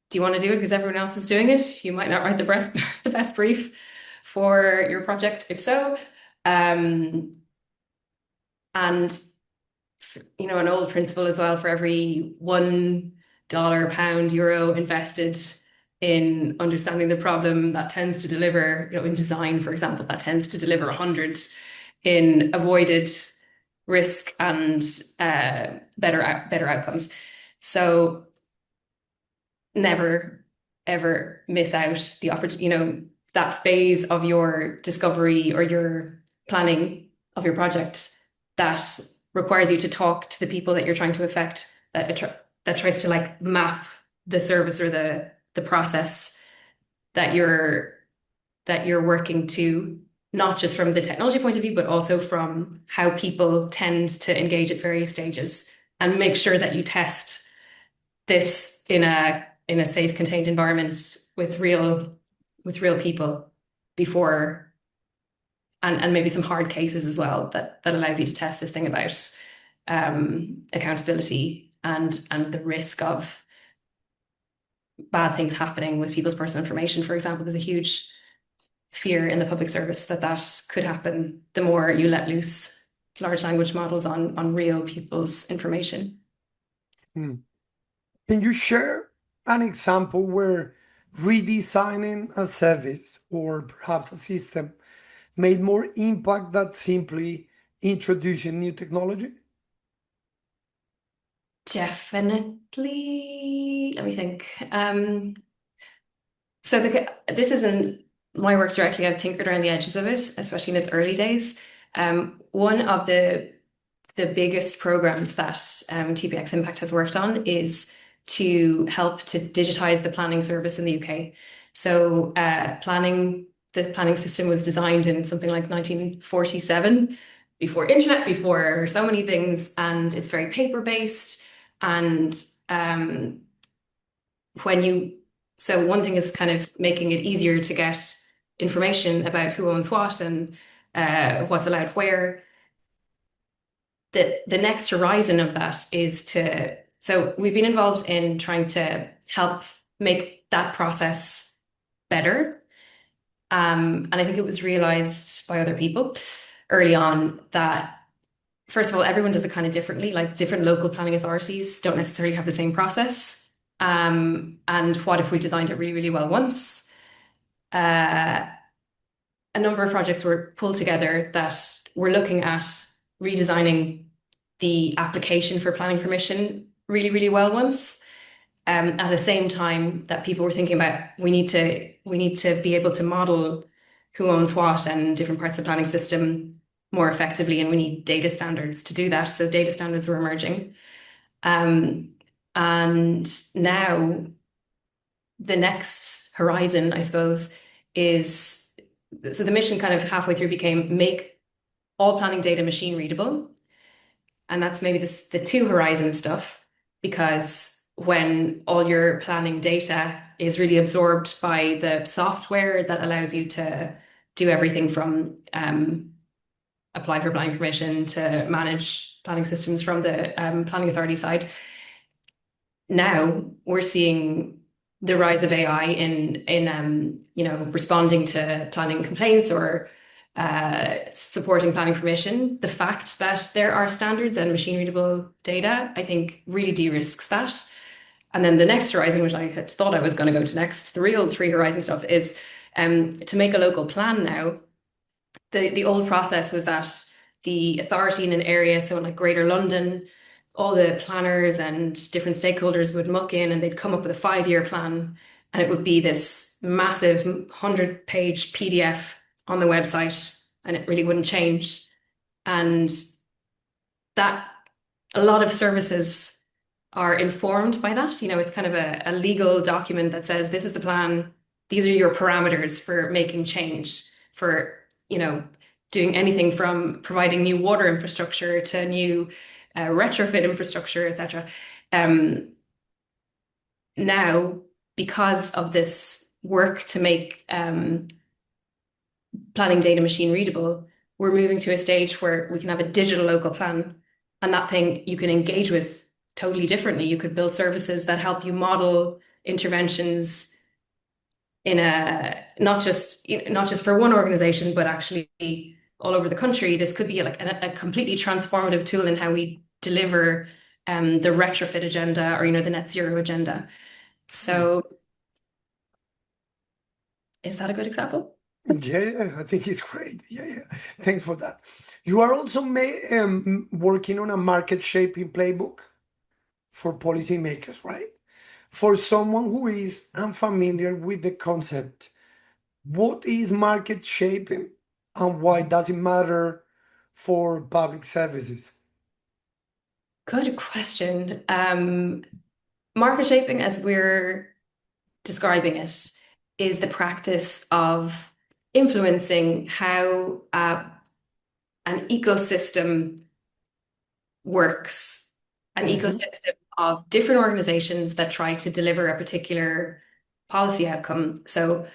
Do you want to do it because everyone else is doing it? You might not write the best brief for your project, if so. And an old principle as well, for every $1, pound, euro invested in understanding the problem, that tends to deliver, in design, for example, that tends to deliver 100 in avoided risk and better outcomes. So never ever miss out the opportunity, that phase of your discovery or your planning of your project that requires you to talk to the people that you're trying to affect, that tries to like map the service or the process that you're working to, not just from the technology point of view, but also from how people tend to engage at various stages, and make sure that you test this in a safe, contained environment with real people before, and maybe some hard cases as well that allows you to test this thing about accountability and the risk of bad things happening with people's personal information. For example, there's a huge fear in the public service that that could happen the more you let loose large language models on real people's information. Hmm. Can you share an example where redesigning a service or perhaps a system made more impact than simply introducing new technology? Definitely. Let me think. This isn't my work directly. I've tinkered around the edges of it, especially in its early days. One of the biggest programs that TPX Impact has worked on is to help to digitize the planning service in the UK. So the planning system was designed in something like 1947, before internet, before so many things, and it's very paper-based. And when you so one thing is kind of making it easier to get information about who owns what and what's allowed where. The next horizon of that is so we've been involved in trying to help make that process better. And I think it was realized by other people early on that, first of all, everyone does it kind of differently. Like different local planning authorities don't necessarily have the same process. And what if we designed it really, really well once? Uh, a number of projects were pulled together that were looking at redesigning the application for planning permission really, really well once. At the same time that people were thinking about we need to be able to model who owns what and different parts of the planning system more effectively, and we need data standards to do that. So data standards were emerging. And now the next horizon, I suppose, is so the mission kind of halfway through became make all planning data machine readable. And that's maybe the two horizon stuff, because when all your planning data is really absorbed by the software that allows you to do everything from apply for planning permission to manage planning systems from the planning authority side, now we're seeing the rise of AI in responding to planning complaints or supporting planning permission. The fact that there are standards and machine readable data, I think, really de-risks that. And then the next horizon, which I had thought I was going to go to next, the real three horizon stuff is to make a local plan now. The old process was that the authority in an area, so in like Greater London, all the planners and different stakeholders would muck in and they'd come up with a 5-year plan, and it would be this massive 100-page PDF on the website, and it really wouldn't change. And that a lot of services are informed by that. It's kind of a legal document that says this is the plan, these are your parameters for making change, for doing anything from providing new water infrastructure to new retrofit infrastructure, etc. Now, because of this work to make planning data machine readable, we're moving to a stage where we can have a digital local plan, and that thing you can engage with totally differently. You could build services that help you model interventions in not just for one organization, but actually all over the country. This could be like a completely transformative tool in how we deliver the retrofit agenda or the net zero agenda. So is that a good example? Yeah, I think it's great. Yeah. Thanks for that. You are also working on a market shaping playbook for policymakers, right? For someone who is unfamiliar with the concept, what is market shaping and why does it matter for public services? Good question. Market shaping, as we're describing it, is the practice of influencing how an ecosystem works, an ecosystem of different organizations that try to deliver a particular policy outcome. So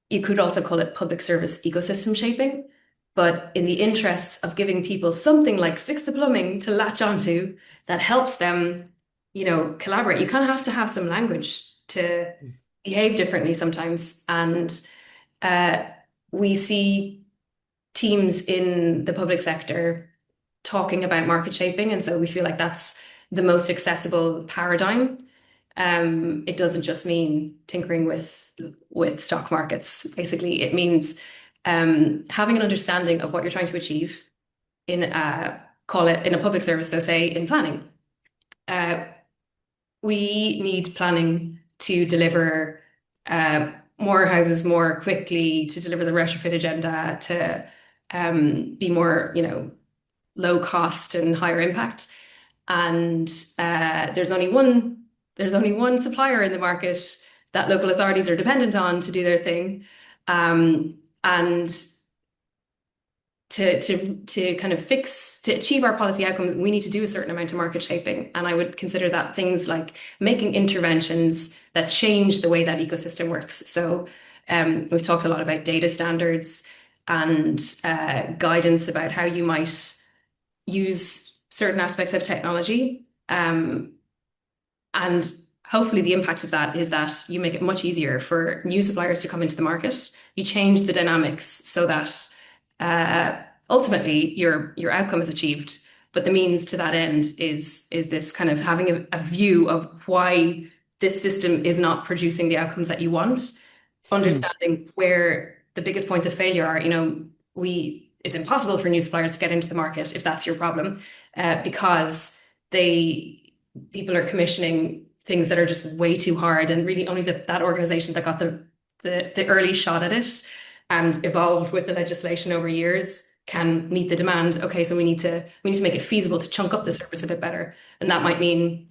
you could also call it public service ecosystem shaping. But in the interests of giving people something like fix the plumbing to latch onto that helps them collaborate. You kind of have to have some language to behave differently sometimes. And uh, we see teams in the public sector talking about market shaping. And so we feel like that's the most accessible paradigm. It doesn't just mean tinkering with stock markets. Basically, it means having an understanding of what you're trying to achieve in call it in a public service. So say in planning. Uh, we need planning to deliver more houses more quickly, to deliver the retrofit agenda, to be more, low cost and higher impact. And there's only one supplier in the market that local authorities are dependent on to do their thing. And to kind of to achieve our policy outcomes, we need to do a certain amount of market shaping. And I would consider that things like making interventions that change the way that ecosystem works. So we've talked a lot about data standards and guidance about how you might use certain aspects of technology. And hopefully the impact of that is that you make it much easier for new suppliers to come into the market. You change the dynamics so that ultimately your outcome is achieved. But the means to that end is this kind of having a view of why this system is not producing the outcomes that you want, understanding where the biggest points of failure are. It's impossible for new suppliers to get into the market if that's your problem, because people are commissioning things that are just way too hard, and really only that organization that got the early shot at it and evolved with the legislation over years can meet the demand. Okay, so we need to make it feasible to chunk up the service a bit better, and that might mean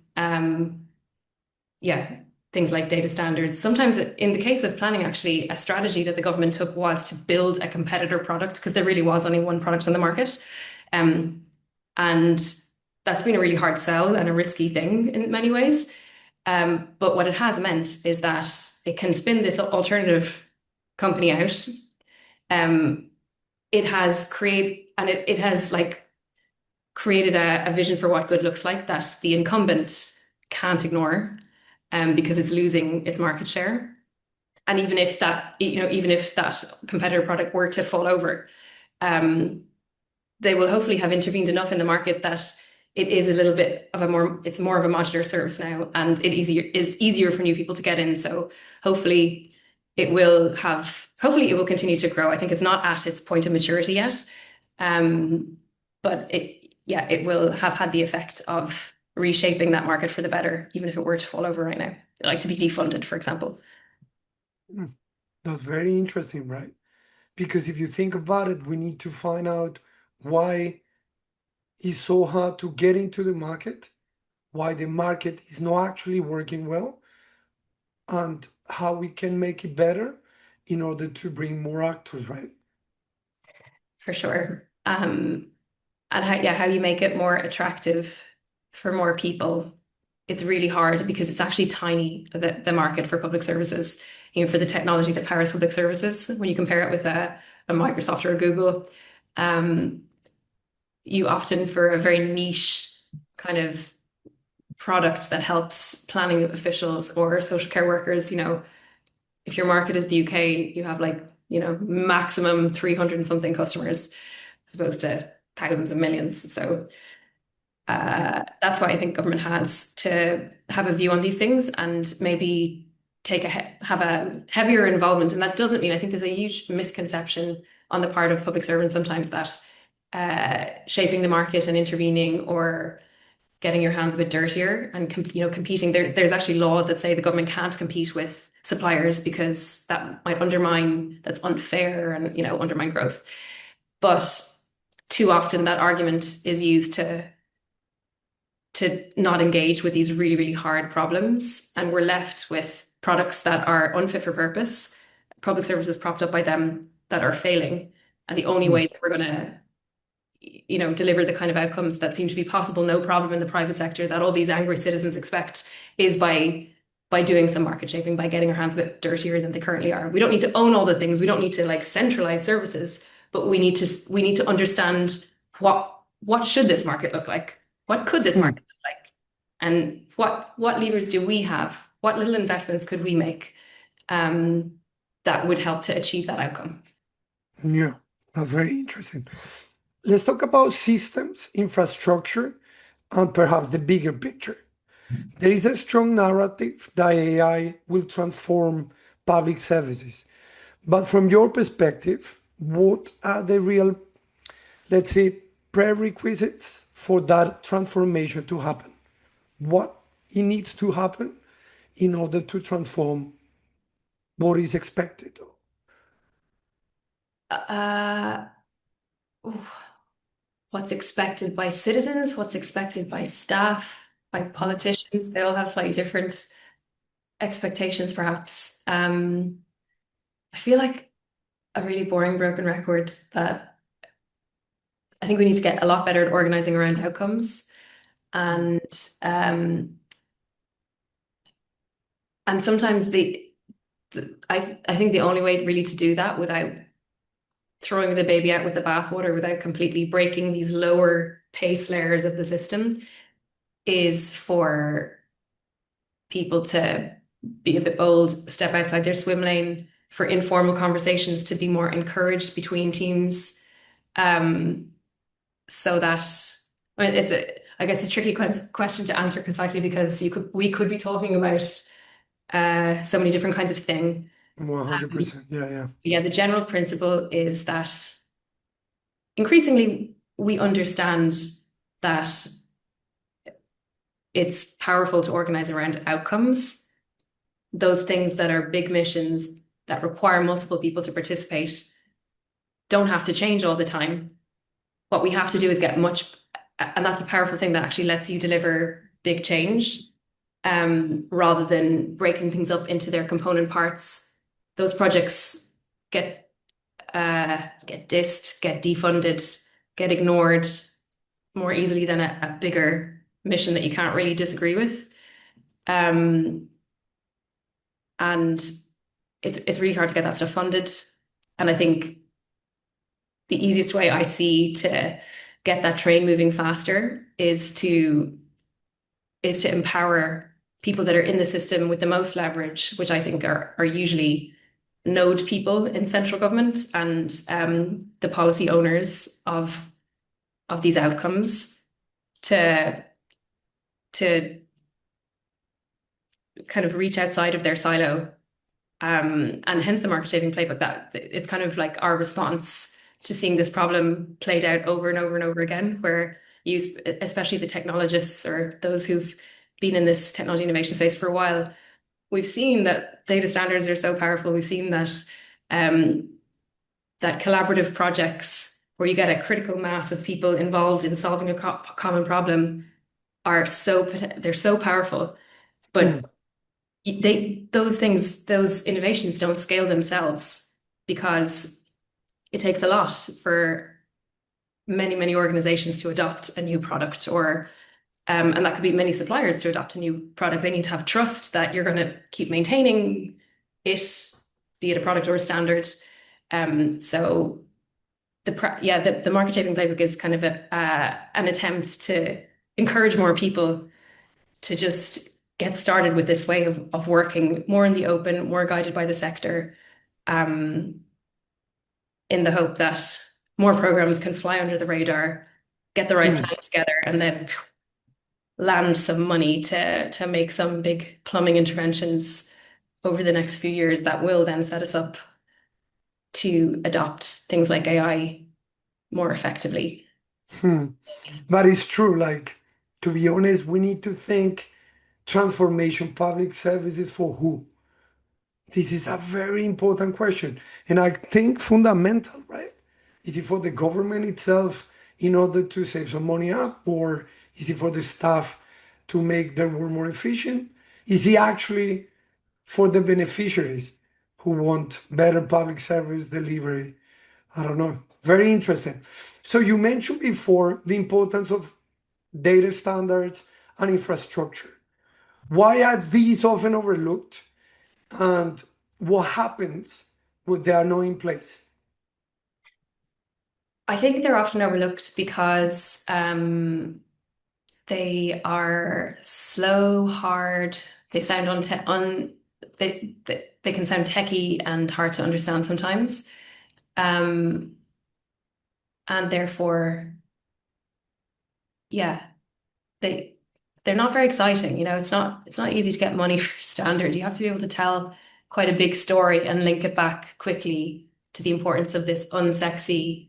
things like data standards. Sometimes in the case of planning, actually, a strategy that the government took was to build a competitor product because there really was only one product on the market. And that's been a really hard sell and a risky thing in many ways. But what it has meant is that it can spin this alternative company out. It has created a vision for what good looks like that the incumbent can't ignore, because it's losing its market share. And even if that competitor product were to fall over, they will hopefully have intervened enough in the market that it is a little bit it's more of a modular service now, and it is easier for new people to get in. So hopefully it will continue to grow. I think it's not at its point of maturity yet. But it will have had the effect of reshaping that market for the better, even if it were to fall over right now, like to be defunded, for example. That's very interesting, right? Because if you think about it, we need to find out why it's so hard to get into the market, why the market is not actually working well, and how we can make it better in order to bring more actors, right? For sure. And how you make it more attractive for more people. It's really hard because it's actually tiny, the market for public services, for the technology that powers public services. When you compare it with a Microsoft or a Google, you often, for a very niche kind of product that helps planning officials or social care workers, if your market is the UK, you have maximum 300 and something customers as opposed to thousands of millions. So that's why I think government has to have a view on these things and maybe have a heavier involvement. And that doesn't mean, I think there's a huge misconception on the part of public servants sometimes that shaping the market and intervening or getting your hands a bit dirtier and competing. There's actually laws that say the government can't compete with suppliers because that's unfair and undermine growth. But too often that argument is used to not engage with these really, really hard problems, and we're left with products that are unfit for purpose, public services propped up by them that are failing. And the only way that we're going to deliver the kind of outcomes that seem to be possible, no problem, in the private sector that all these angry citizens expect is by doing some market shaping, by getting our hands a bit dirtier than they currently are. We don't need to own all the things. We don't need to centralize services, but we need to understand what should this market look like? What could this market look like? And what levers do we have? What little investments could we make that would help to achieve that outcome? Yeah, that's very interesting. Let's talk about systems, infrastructure, and perhaps the bigger picture. There is a strong narrative that AI will transform public services. But from your perspective, what are the real, let's say, prerequisites for that transformation to happen? What it needs to happen in order to transform what is expected? Uh, ooh, what's expected by citizens, what's expected by staff, by politicians. They all have slightly different expectations, perhaps. I feel like a really boring broken record that I think we need to get a lot better at organizing around outcomes. And um, and sometimes I think the only way really to do that without throwing the baby out with the bathwater, without completely breaking these lower pace layers of the system, is for people to be a bit bold, step outside their swim lane, for informal conversations to be more encouraged between teams, um, so that I mean, I guess a tricky question to answer precisely because we could be talking about so many different kinds of thing. 100%. Yeah, yeah. Yeah, the general principle is that increasingly we understand that it's powerful to organize around outcomes, those things that are big missions that require multiple people to participate don't have to change all the time. What we have to do is get much, and that's a powerful thing that actually lets you deliver big change, rather than breaking things up into their component parts. Those projects get dissed, get defunded, get ignored more easily than a bigger mission that you can't really disagree with. Um, and it's really hard to get that stuff funded. And I think the easiest way I see to get that train moving faster is to empower people that are in the system with the most leverage, which I think are usually node people in central government and the policy owners of these outcomes to to kind of reach outside of their silo. And hence the market shaping playbook, that it's kind of like our response to seeing this problem played out over and over and over again, where you, especially the technologists or those who've been in this technology innovation space for a while, we've seen that data standards are so powerful. We've seen that um, that collaborative projects where you get a critical mass of people involved in solving a common problem they're so powerful, Hmm. but those innovations don't scale themselves because it takes a lot for many organizations to adopt a new product, or and that could be many suppliers to adopt a new product. They need to have trust that you're going to keep maintaining it, be it a product or a standard. So the market shaping playbook is kind of an attempt to encourage more people to just get started with this way of working more in the open, more guided by the sector, um, in the hope that more programs can fly under the radar, get the right Hmm. plan together, and then land some money to make some big plumbing interventions over the next few years that will then set us up to adopt things like AI more effectively. Hmm. But it's true, like, to be honest, we need to think transformation public services for who? This is a very important question. And I think fundamental, right? Is it for the government itself in order to save some money up, or is it for the staff to make their work more efficient? Is it actually for the beneficiaries who want better public service delivery? I don't know. Very interesting. So you mentioned before the importance of data standards and infrastructure. Why are these often overlooked? And what happens when they are not in place? I think they're often overlooked because They are slow, hard. They sound they can sound techy and hard to understand sometimes. Um, and therefore, yeah, they they're not very exciting. It's not easy to get money for standard. You have to be able to tell quite a big story and link it back quickly to the importance of this unsexy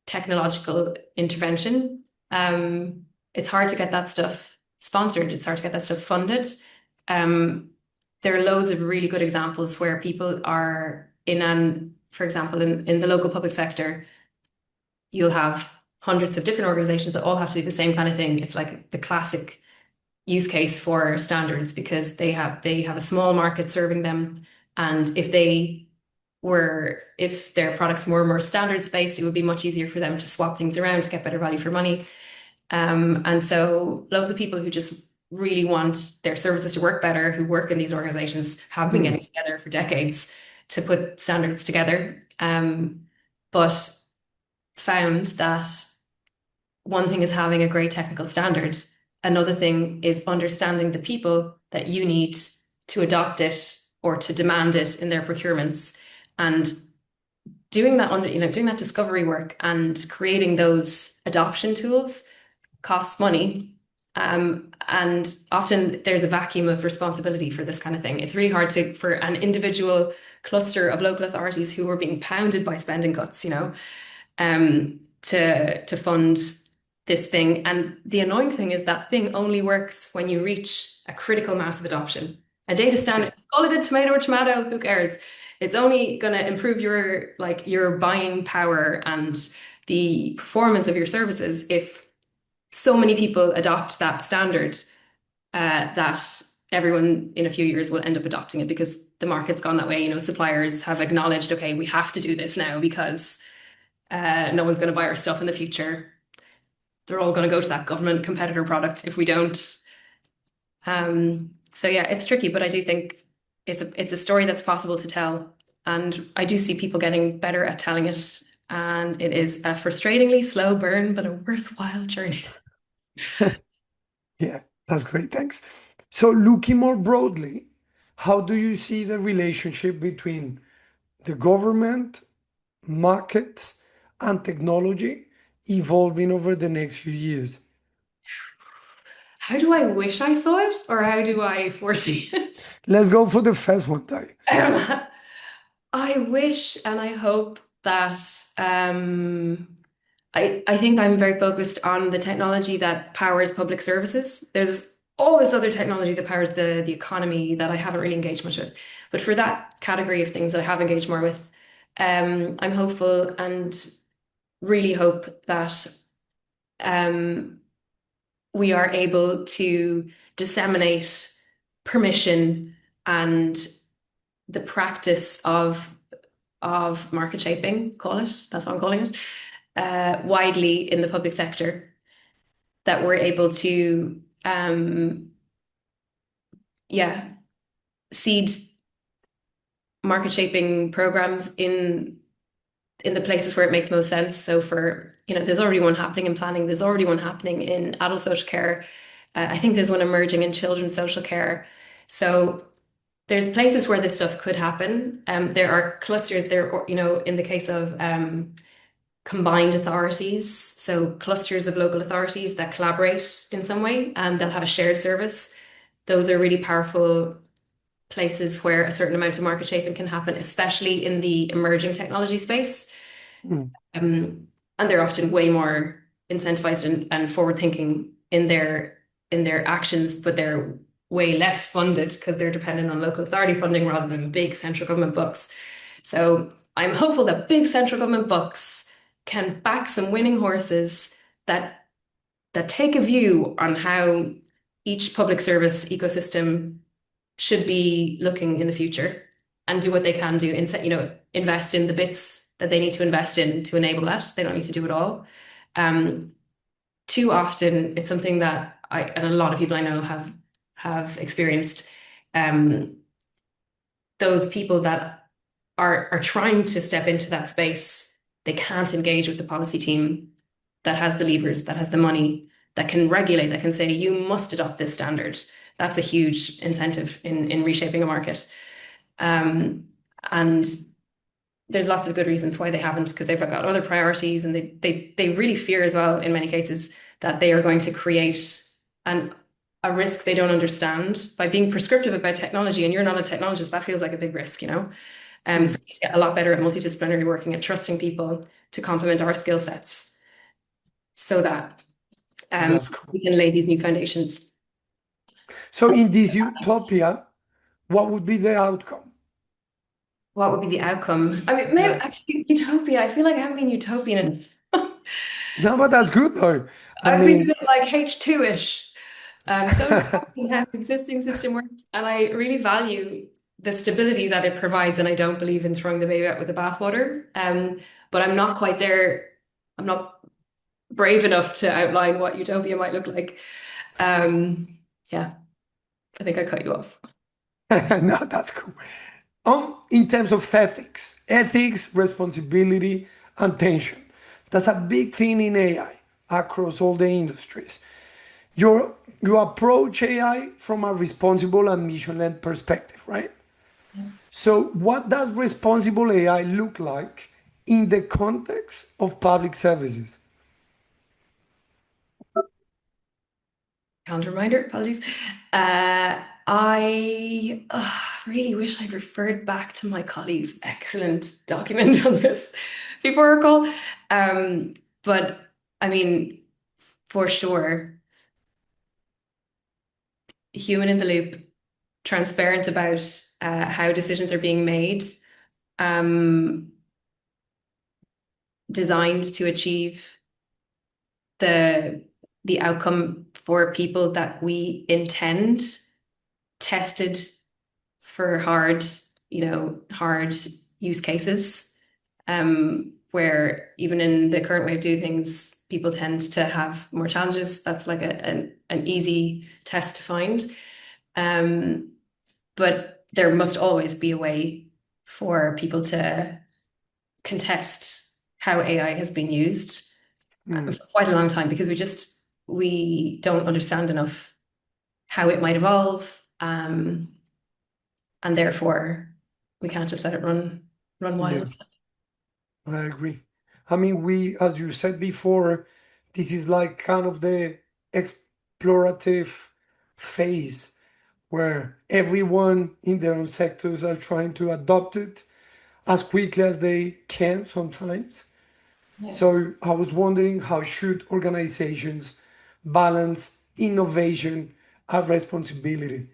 technological intervention. It's hard to get that stuff sponsored. It's hard to get that stuff funded. Um, there are loads of really good examples where people are for example, in the local public sector, you'll have hundreds of different organizations that all have to do the same kind of thing. It's like the classic use case for standards because they have a small market serving them, and if their products were more standards based, it would be much easier for them to swap things around to get better value for money. And so loads of people who just really want their services to work better, who work in these organizations, have been getting together for decades to put standards together. But found that one thing is having a great technical standard. Another thing is understanding the people that you need to adopt it or to demand it in their procurements, and doing that discovery work and creating those adoption tools costs money. And often there's a vacuum of responsibility for this kind of thing. It's really hard for an individual cluster of local authorities who are being pounded by spending cuts, to fund this thing. And the annoying thing is that thing only works when you reach a critical mass of adoption. A data standard, call it a tomato or tomato, who cares? It's only going to improve your buying power and the performance of your services if so many people adopt that standard, that everyone in a few years will end up adopting it because the market's gone that way. Suppliers have acknowledged, okay, we have to do this now because no one's going to buy our stuff in the future. They're all going to go to that government competitor product if we don't. So yeah, it's tricky, but I do think it's a story that's possible to tell, and I do see people getting better at telling it. And it is a frustratingly slow burn, but a worthwhile journey. Yeah, that's great. Thanks. So, looking more broadly, how do you see the relationship between the government, markets, and technology evolving over the next few years? How do I wish I saw it, or how do I foresee it? Let's go for the first one, Ty. I wish and I hope that I think I'm very focused on the technology that powers public services. There's all this other technology that powers the economy that I haven't really engaged much with. But for that category of things that I have engaged more with, I'm hopeful and really hope that um, we are able to disseminate permission and the practice of market shaping, call it, that's what I'm calling it, widely in the public sector, that we're able to yeah, seed market shaping programs in the places where it makes most sense. So there's already one happening in planning, there's already one happening in adult social care. I think there's one emerging in children's social care. So there's places where this stuff could happen. There are clusters there, in the case of combined authorities, so clusters of local authorities that collaborate in some way, and they'll have a shared service. Those are really powerful places where a certain amount of market shaping can happen, especially in the emerging technology space. Mm. And they're often way more incentivized and forward thinking in their actions, but they're way less funded because they're dependent on local authority funding rather than big central government bucks. So I'm hopeful that big central government bucks can back some winning horses that take a view on how each public service ecosystem should be looking in the future, and do what they can do, invest in the bits that they need to invest in to enable that. They don't need to do it all. Too often, it's something that and a lot of people I know have experienced. Those people that are trying to step into that space, they can't engage with the policy team that has the levers, that has the money, that can regulate, that can say you must adopt this standard. That's a huge incentive in reshaping a market. Um, and there's lots of good reasons why they haven't, because they've got other priorities, and they really fear as well in many cases that they are going to create an a risk they don't understand by being prescriptive about technology. And you're not a technologist, that feels like a big risk, you know. So Hmm. we need to get a lot better at multidisciplinary working, at trusting people to complement our skill sets so that That's cool. we can lay these new foundations. So in this utopia, what would be the outcome? What would be the outcome? I mean, maybe Yeah. actually utopia. I feel like I haven't been utopian enough. No, but that's good though. I I've been a mean, bit like H2-ish. So happy how the existing system works, and I really value the stability that it provides, and I don't believe in throwing the baby out with the bathwater. But I'm not quite there. I'm not brave enough to outline what utopia might look like. Um, yeah, I think I cut you off. no, that's cool. In terms of ethics, responsibility, and tension, that's a big thing in AI across all the industries. You approach AI from a responsible and mission-led perspective, right? So, what does responsible AI look like in the context of public services? Calendar reminder, apologies. I really wish I'd referred back to my colleague's excellent document on this before our call. Um, but I mean, for sure, human in the loop, transparent about how decisions are being made, um, designed to achieve the the outcome for people that we intend, tested for hard use cases, where even in the current way of doing things, people tend to have more challenges. That's like an easy test to find. Um, but there must always be a way for people to contest how AI has been used Hmm. for quite a long time, because we don't understand enough how it might evolve. And therefore we can't just let it run Yeah, wild. I agree. I mean, as you said before, this is like kind of the explorative phase where everyone in their own sectors are trying to adopt it as quickly as they can sometimes. Yeah. So I was wondering, how should organizations balance innovation and responsibility?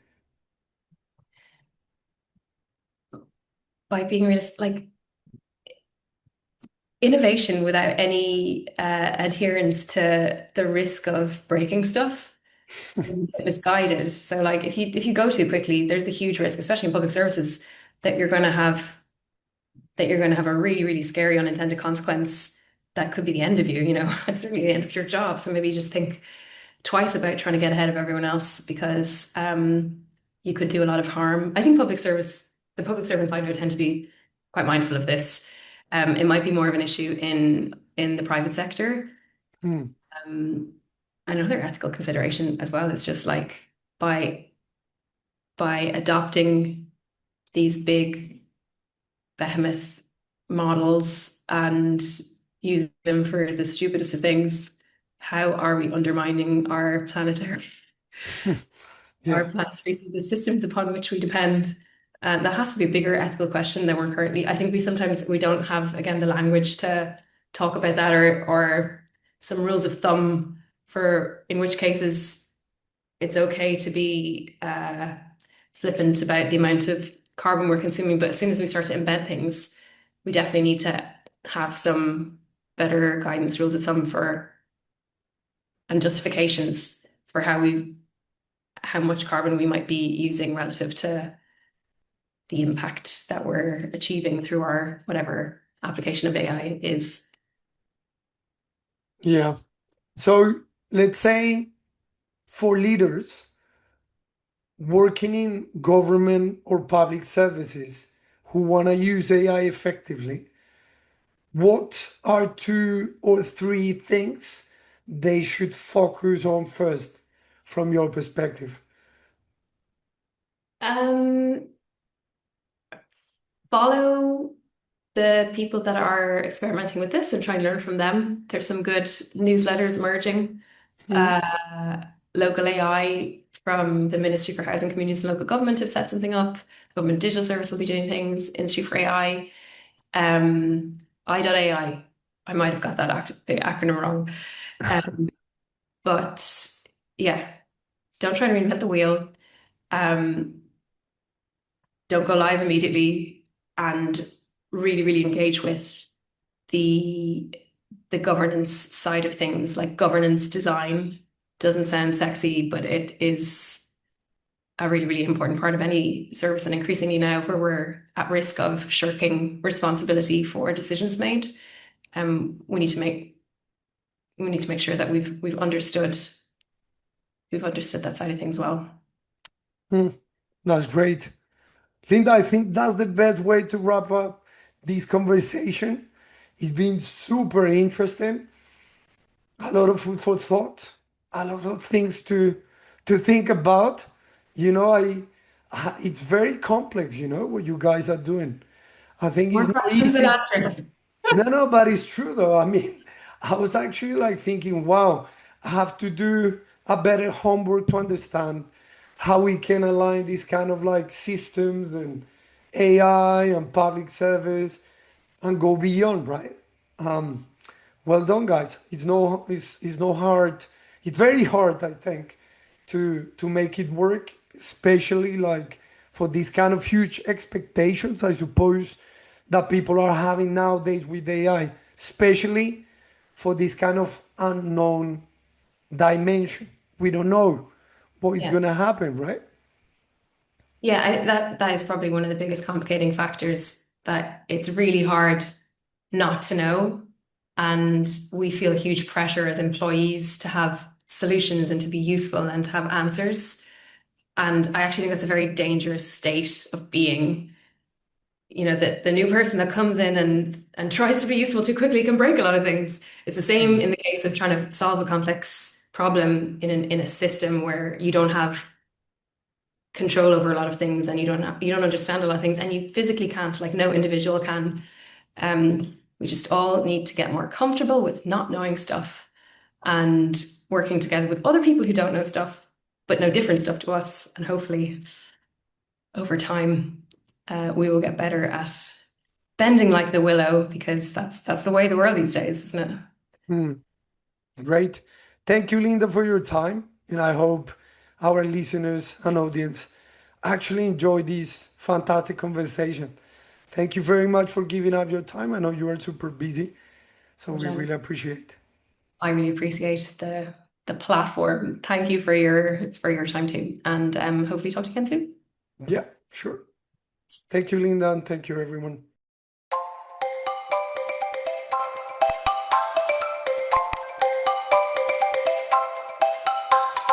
By being realistic, like innovation without any adherence to the risk of breaking stuff is misguided. So like if you go too quickly, there's a huge risk, especially in public services, that you're going to have a really, really scary unintended consequence that could be the end of you, like certainly the end of your job. So maybe just think twice about trying to get ahead of everyone else, because you could do a lot of harm. I think the public servants I know tend to be quite mindful of this. It might be more of an issue in the private sector. Hmm. Um, Another ethical consideration as well is just like by adopting these big behemoth models and using them for the stupidest of things, how are we undermining Yeah. our planetary, the systems upon which we depend? And that has to be a bigger ethical question than we're currently. I think we don't have, again, the language to talk about that, or some rules of thumb for in which cases it's okay to be flippant about the amount of carbon we're consuming. But as soon as we start to embed things, we definitely need to have some better guidance, rules of thumb for and justifications for how much carbon we might be using relative to the impact that we're achieving through our whatever application of AI is. Yeah. So let's say for leaders working in government or public services who want to use AI effectively, what are two or three things they should focus on first from your perspective? Um, Follow the people that are experimenting with this and try and learn from them. There's some good newsletters emerging. Hmm. Uh, Local AI from the Ministry for Housing, Communities and Local Government have set something up. The Government Digital Service will be doing things. Institute for AI. I.AI. I might have got the acronym wrong. Um, but yeah, don't try and reinvent the wheel. Um, don't go live immediately and really, really engage with the the governance side of things. Like governance design doesn't sound sexy, but it is a really, really important part of any service, and increasingly now where we're at risk of shirking responsibility for decisions made. We need to make sure that we've understood that side of things well. Hmm. That's great. Linda, I think that's the best way to wrap up this conversation. It's been super interesting, a lot of food for thought, a lot of things to think about. You know, it's very complex, what you guys are doing. I think it's More not questions than easy. answers. No, no, but it's true though. I mean, I was actually like thinking, wow, I have to do a better homework to understand how we can align these kind of like systems and AI and public service and go beyond, right? Well done, guys. It's no hard. It's very hard, I think, to make it work, especially like for these kind of huge expectations, I suppose, that people are having nowadays with AI, especially for this kind of unknown dimension. We don't know what is Yeah. gonna happen, right? Yeah, that is probably one of the biggest complicating factors, that it's really hard not to know. And we feel huge pressure as employees to have solutions and to be useful and to have answers. And I actually think that's a very dangerous state of being. The new person that comes in and tries to be useful too quickly can break a lot of things. It's the same in the case of trying to solve a complex problem in a system where you don't have control over a lot of things, and you don't understand a lot of things, and you physically can't, like no individual can. um we just all need to get more comfortable with not knowing stuff and working together with other people who don't know stuff but know different stuff to us, and hopefully over time we will get better at bending like the willow, because that's the way of the world these days, isn't it? Hmm. Great. Thank you, Linda, for your time. And I hope our listeners and audience actually enjoy this fantastic conversation. Thank you very much for giving up your time. I know you are super busy, so we Jen, really appreciate. I really appreciate the platform. Thank you for your time too, and hopefully talk to you again soon. Yeah, sure. Thank you, Linda, and thank you, everyone.